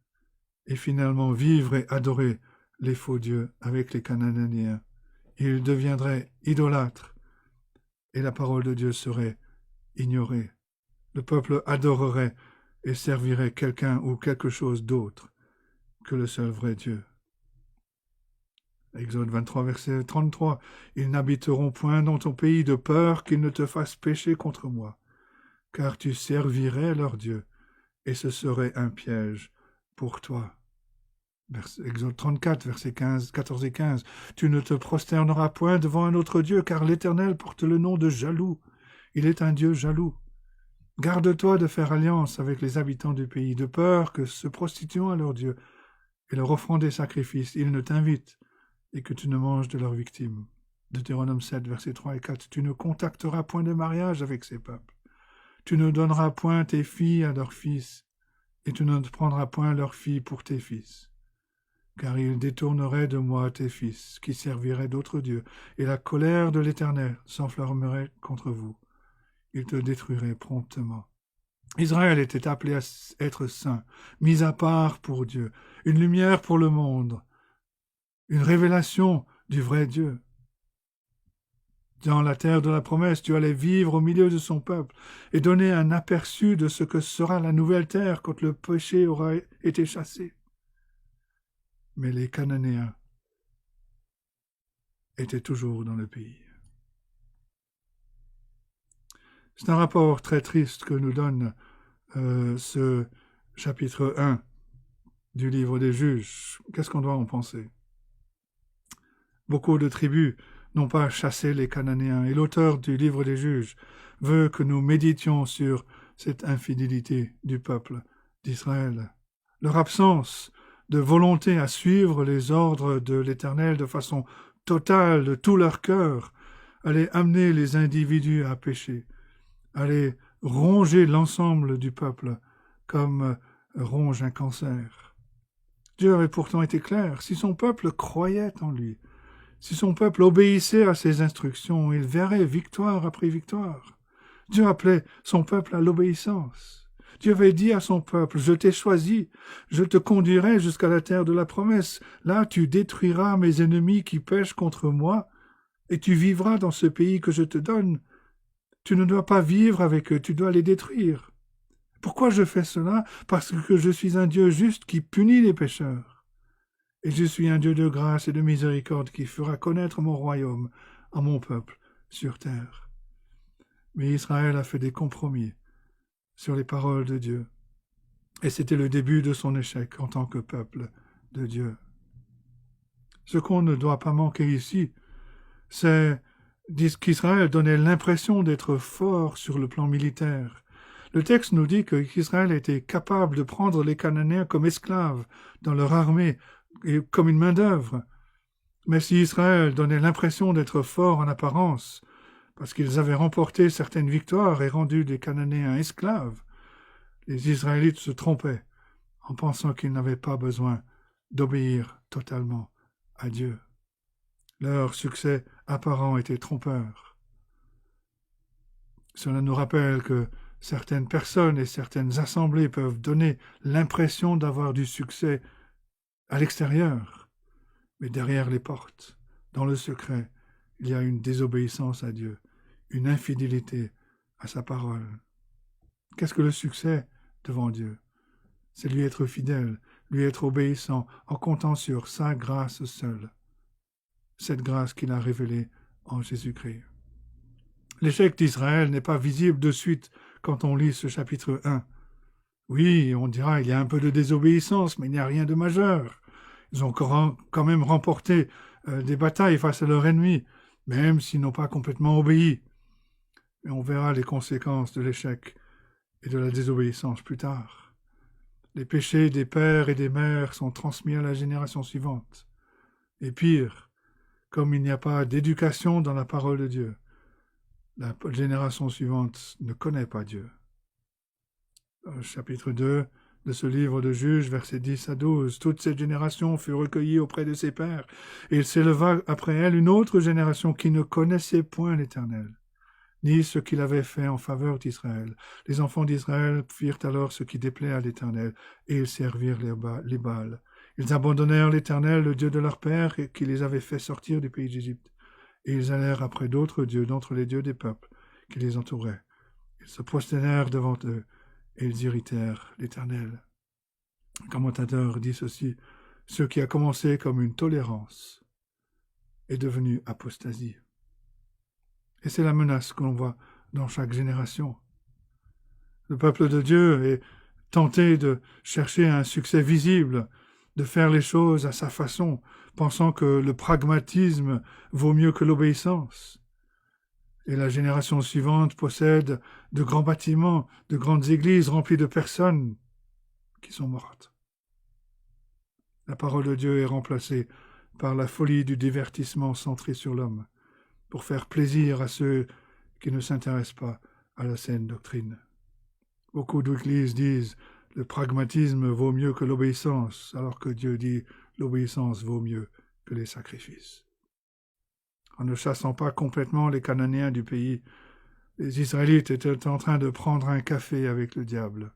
A: et finalement vivre et adorer les faux dieux avec les Cananéens. Il deviendrait idolâtre et la parole de Dieu serait ignorée. Le peuple adorerait et servirait quelqu'un ou quelque chose d'autre que le seul vrai Dieu. Exode 23, verset 33. « Ils n'habiteront point dans ton pays de peur qu'ils ne te fassent pécher contre moi, car tu servirais leur Dieu, et ce serait un piège pour toi. » Exode 34, versets 14 et 15. « Tu ne te prosterneras point devant un autre Dieu, car l'Éternel porte le nom de jaloux. Il est un Dieu jaloux. Garde-toi de faire alliance avec les habitants du pays, de peur que, se prostituant à leur Dieu et leur offrant des sacrifices, ils ne t'invitent et que tu ne manges de leurs victimes. » Deutéronome 7, versets 3 et 4. « Tu ne contacteras point de mariage avec ces peuples. Tu ne donneras point tes filles à leurs fils, et tu ne prendras point leurs filles pour tes fils. Car ils détourneraient de moi tes fils, qui serviraient d'autres dieux, et la colère de l'Éternel s'enflammerait contre vous. Il te détruirait promptement. Israël était appelé à être saint, mis à part pour Dieu, une lumière pour le monde, une révélation du vrai Dieu. Dans la terre de la promesse, Dieu allait vivre au milieu de son peuple et donner un aperçu de ce que sera la nouvelle terre quand le péché aura été chassé. Mais les Cananéens étaient toujours dans le pays. C'est un rapport très triste que nous donne ce chapitre 1 du livre des Juges. Qu'est-ce qu'on doit en penser? Beaucoup de tribus n'ont pas chassé les Cananéens, et l'auteur du livre des Juges veut que nous méditions sur cette infidélité du peuple d'Israël. Leur absence de volonté à suivre les ordres de l'Éternel de façon totale de tout leur cœur allait amener les individus à pécher, allait ronger l'ensemble du peuple comme ronge un cancer. Dieu avait pourtant été clair, si son peuple croyait en lui, si son peuple obéissait à ses instructions, il verrait victoire après victoire. Dieu appelait son peuple à l'obéissance. Dieu avait dit à son peuple, je t'ai choisi, je te conduirai jusqu'à la terre de la promesse. Là, tu détruiras mes ennemis qui pêchent contre moi, et tu vivras dans ce pays que je te donne. Tu ne dois pas vivre avec eux, tu dois les détruire. Pourquoi je fais cela? Parce que je suis un Dieu juste qui punit les pécheurs. Et je suis un Dieu de grâce et de miséricorde qui fera connaître mon royaume à mon peuple sur terre. Mais Israël a fait des compromis sur les paroles de Dieu. Et c'était le début de son échec en tant que peuple de Dieu. Ce qu'on ne doit pas manquer ici, c'est qu'Israël donnait l'impression d'être fort sur le plan militaire. Le texte nous dit qu'Israël était capable de prendre les Cananéens comme esclaves dans leur armée et comme une main-d'œuvre. Mais si Israël donnait l'impression d'être fort en apparence, parce qu'ils avaient remporté certaines victoires et rendu les Cananéens esclaves, les Israélites se trompaient en pensant qu'ils n'avaient pas besoin d'obéir totalement à Dieu. Leur succès apparent était trompeur. Cela nous rappelle que certaines personnes et certaines assemblées peuvent donner l'impression d'avoir du succès à l'extérieur, mais derrière les portes, dans le secret, il y a une désobéissance à Dieu, une infidélité à sa parole. Qu'est-ce que le succès devant Dieu? C'est lui être fidèle, lui être obéissant, en comptant sur sa grâce seule, cette grâce qu'il a révélée en Jésus-Christ. L'échec d'Israël n'est pas visible de suite quand on lit ce chapitre 1. Oui, on dira il y a un peu de désobéissance, mais il n'y a rien de majeur. Ils ont quand même remporté des batailles face à leurs ennemis, même s'ils n'ont pas complètement obéi. Mais on verra les conséquences de l'échec et de la désobéissance plus tard. Les péchés des pères et des mères sont transmis à la génération suivante. Et pire, comme il n'y a pas d'éducation dans la parole de Dieu, la génération suivante ne connaît pas Dieu. Chapitre 2 de ce livre de Juges, versets 10 à 12. Toute cette génération fut recueillie auprès de ses pères, et il s'éleva après elle une autre génération qui ne connaissait point l'Éternel, ni ce qu'il avait fait en faveur d'Israël. Les enfants d'Israël firent alors ce qui déplaît à l'Éternel, et ils servirent les Baals. Ils abandonnèrent l'Éternel, le Dieu de leur père, qui les avait fait sortir du pays d'Égypte, et ils allèrent après d'autres dieux, d'entre les dieux des peuples qui les entouraient. Ils se prosternèrent devant eux, et ils irritèrent l'Éternel. Le commentateur dit ceci: ce qui a commencé comme une tolérance est devenu apostasie. Et c'est la menace que l'on voit dans chaque génération. Le peuple de Dieu est tenté de chercher un succès visible, de faire les choses à sa façon, pensant que le pragmatisme vaut mieux que l'obéissance. Et la génération suivante possède de grands bâtiments, de grandes églises remplies de personnes qui sont mortes. La parole de Dieu est remplacée par la folie du divertissement centré sur l'homme, pour faire plaisir à ceux qui ne s'intéressent pas à la saine doctrine. Beaucoup d'églises disent « le pragmatisme vaut mieux que l'obéissance », alors que Dieu dit « l'obéissance vaut mieux que les sacrifices ». En ne chassant pas complètement les Cananéens du pays, Les Israélites étaient en train de prendre un café avec le diable,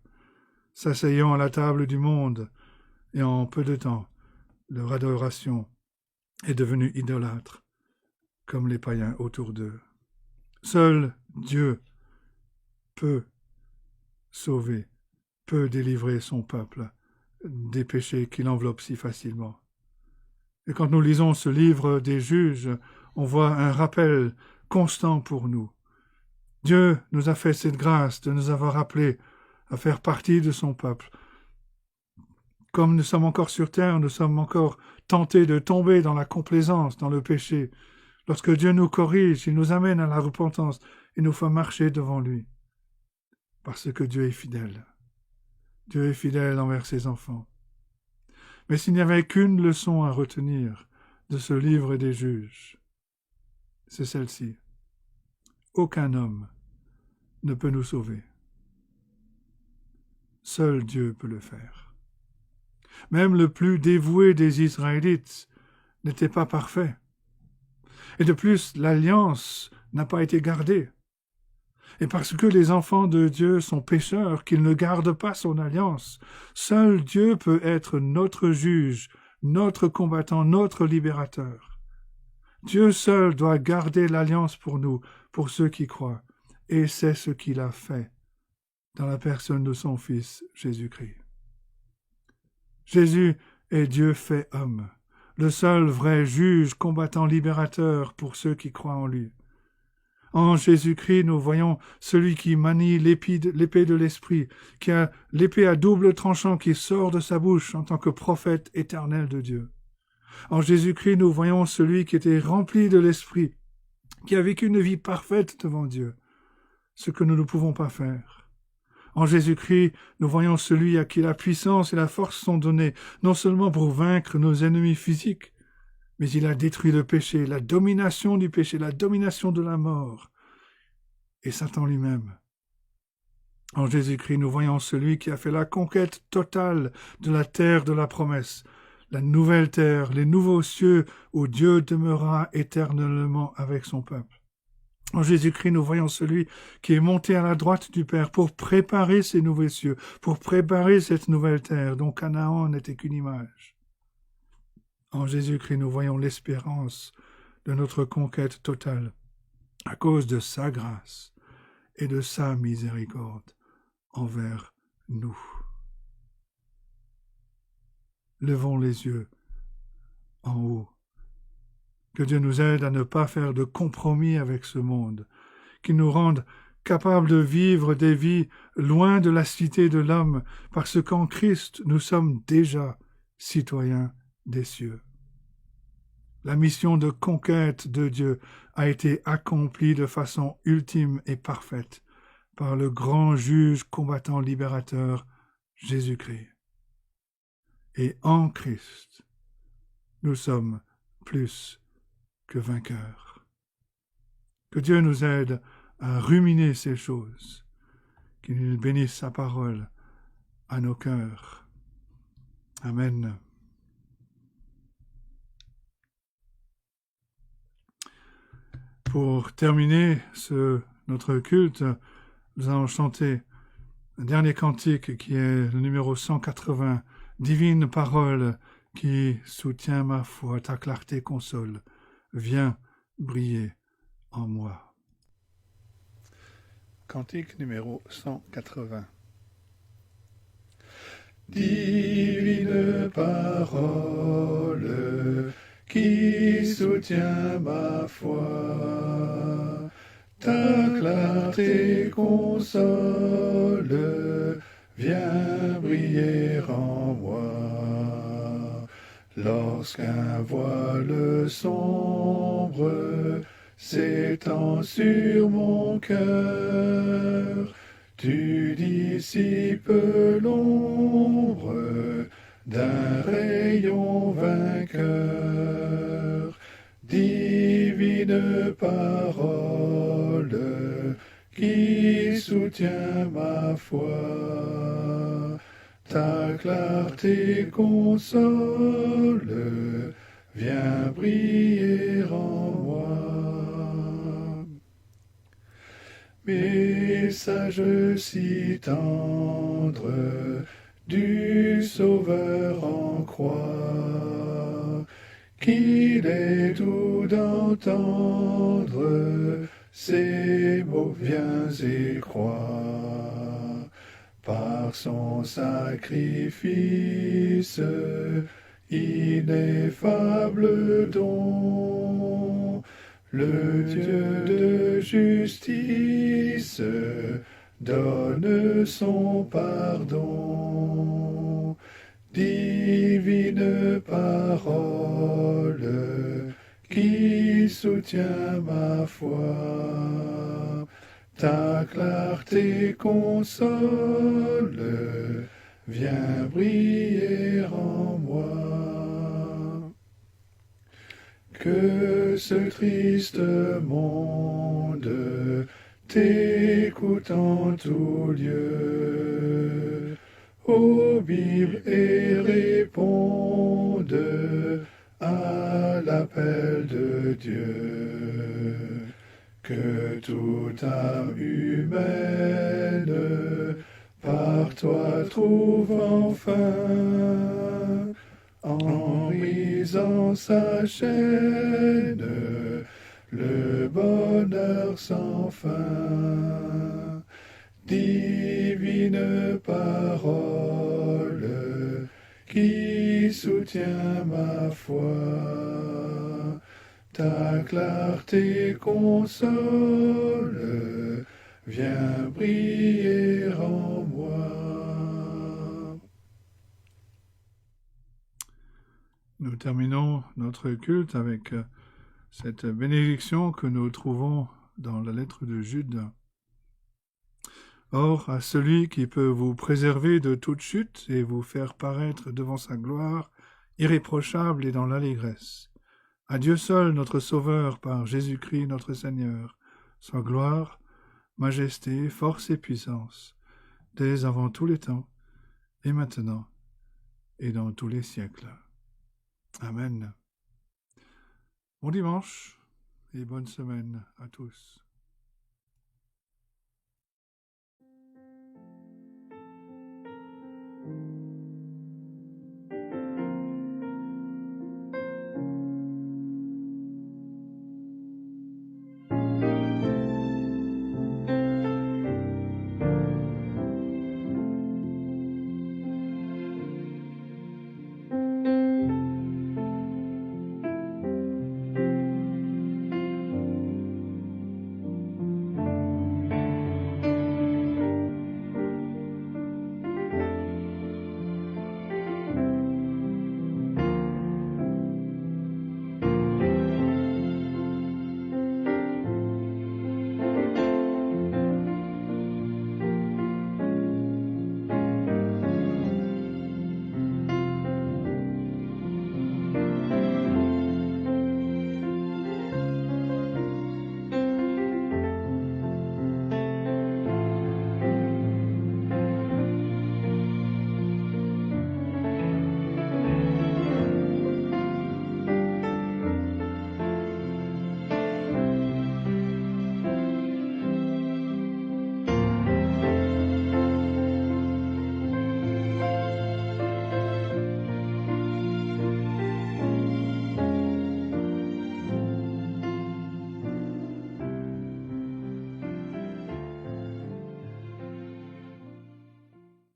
A: s'asseyant à la table du monde, et en peu de temps, leur adoration est devenue idolâtre, comme les païens autour d'eux. Seul Dieu peut sauver, peut délivrer son peuple des péchés qui l'enveloppent si facilement. Et quand nous lisons ce livre des Juges, on voit un rappel constant pour nous. Dieu nous a fait cette grâce de nous avoir appelés à faire partie de son peuple. Comme nous sommes encore sur terre, nous sommes encore tentés de tomber dans la complaisance, dans le péché. Lorsque Dieu nous corrige, il nous amène à la repentance et nous fait marcher devant lui. Parce que Dieu est fidèle. Dieu est fidèle envers ses enfants. Mais s'il n'y avait qu'une leçon à retenir de ce livre des Juges, c'est celle-ci. Aucun homme ne peut nous sauver. Seul Dieu peut le faire. Même le plus dévoué des Israélites n'était pas parfait. Et de plus, l'alliance n'a pas été gardée. Et parce que les enfants de Dieu sont pécheurs, qu'ils ne gardent pas son alliance, seul Dieu peut être notre juge, notre combattant, notre libérateur. Dieu seul doit garder l'alliance pour nous, pour ceux qui croient. Et c'est ce qu'il a fait dans la personne de son Fils, Jésus-Christ. Jésus est Dieu fait homme, le seul vrai juge, combattant, libérateur pour ceux qui croient en lui. En Jésus-Christ, nous voyons celui qui manie l'épée de l'Esprit, qui a l'épée à double tranchant qui sort de sa bouche en tant que prophète éternel de Dieu. En Jésus-Christ, nous voyons celui qui était rempli de l'Esprit, qui a vécu une vie parfaite devant Dieu, ce que nous ne pouvons pas faire. En Jésus-Christ, nous voyons celui à qui la puissance et la force sont données, non seulement pour vaincre nos ennemis physiques, mais il a détruit le péché, la domination du péché, la domination de la mort, et Satan lui-même. En Jésus-Christ, nous voyons celui qui a fait la conquête totale de la terre de la promesse, la nouvelle terre, les nouveaux cieux où Dieu demeurera éternellement avec son peuple. En Jésus-Christ, nous voyons celui qui est monté à la droite du Père pour préparer ces nouveaux cieux, pour préparer cette nouvelle terre dont Canaan n'était qu'une image. En Jésus-Christ, nous voyons l'espérance de notre conquête totale à cause de sa grâce et de sa miséricorde envers nous. Levons les yeux en haut. Que Dieu nous aide à ne pas faire de compromis avec ce monde, qu'il nous rende capables de vivre des vies loin de la cité de l'homme, parce qu'en Christ, nous sommes déjà citoyens des cieux. La mission de conquête de Dieu a été accomplie de façon ultime et parfaite par le grand juge combattant libérateur Jésus-Christ. Et en Christ, nous sommes plus que vainqueurs. Que Dieu nous aide à ruminer ces choses, qu'il bénisse sa parole à nos cœurs. Amen. Pour terminer notre culte, nous allons chanter un dernier cantique qui est le numéro 180, « Divine parole qui soutient ma foi, ta clarté console, viens briller en moi. » Cantique numéro 180. Divine parole qui soutient ma foi, ta clarté console, viens briller en moi. Lorsqu'un voile sombre s'étend sur mon cœur, tu dissipes l'ombre d'un rayon vainqueur. Divine parole qui soutient ma foi, ta clarté console, viens briller en moi. Message si tendre du Sauveur en croix, qu'il est doux d'entendre ces mots viens et crois. Par son sacrifice, ineffable don, le Dieu de justice donne son pardon. Divine parole qui soutient ma foi, ta clarté console, viens briller en moi. Que ce triste monde t'écoute en tout lieu, ô Bible, et réponde à l'appel de Dieu. Que toute âme humaine par toi trouve enfin, en brisant sa chaîne, le bonheur sans fin. Divine parole qui soutient ma foi, ta clarté console, viens briller en moi. Nous terminons notre culte avec cette bénédiction que nous trouvons dans la lettre de Jude. Or, à celui qui peut vous préserver de toute chute et vous faire paraître devant sa gloire, irréprochable et dans l'allégresse, à Dieu seul, notre Sauveur, par Jésus-Christ notre Seigneur, soit gloire, majesté, force et puissance, dès avant tous les temps, et maintenant, et dans tous les siècles. Amen. Bon dimanche et bonne semaine à tous.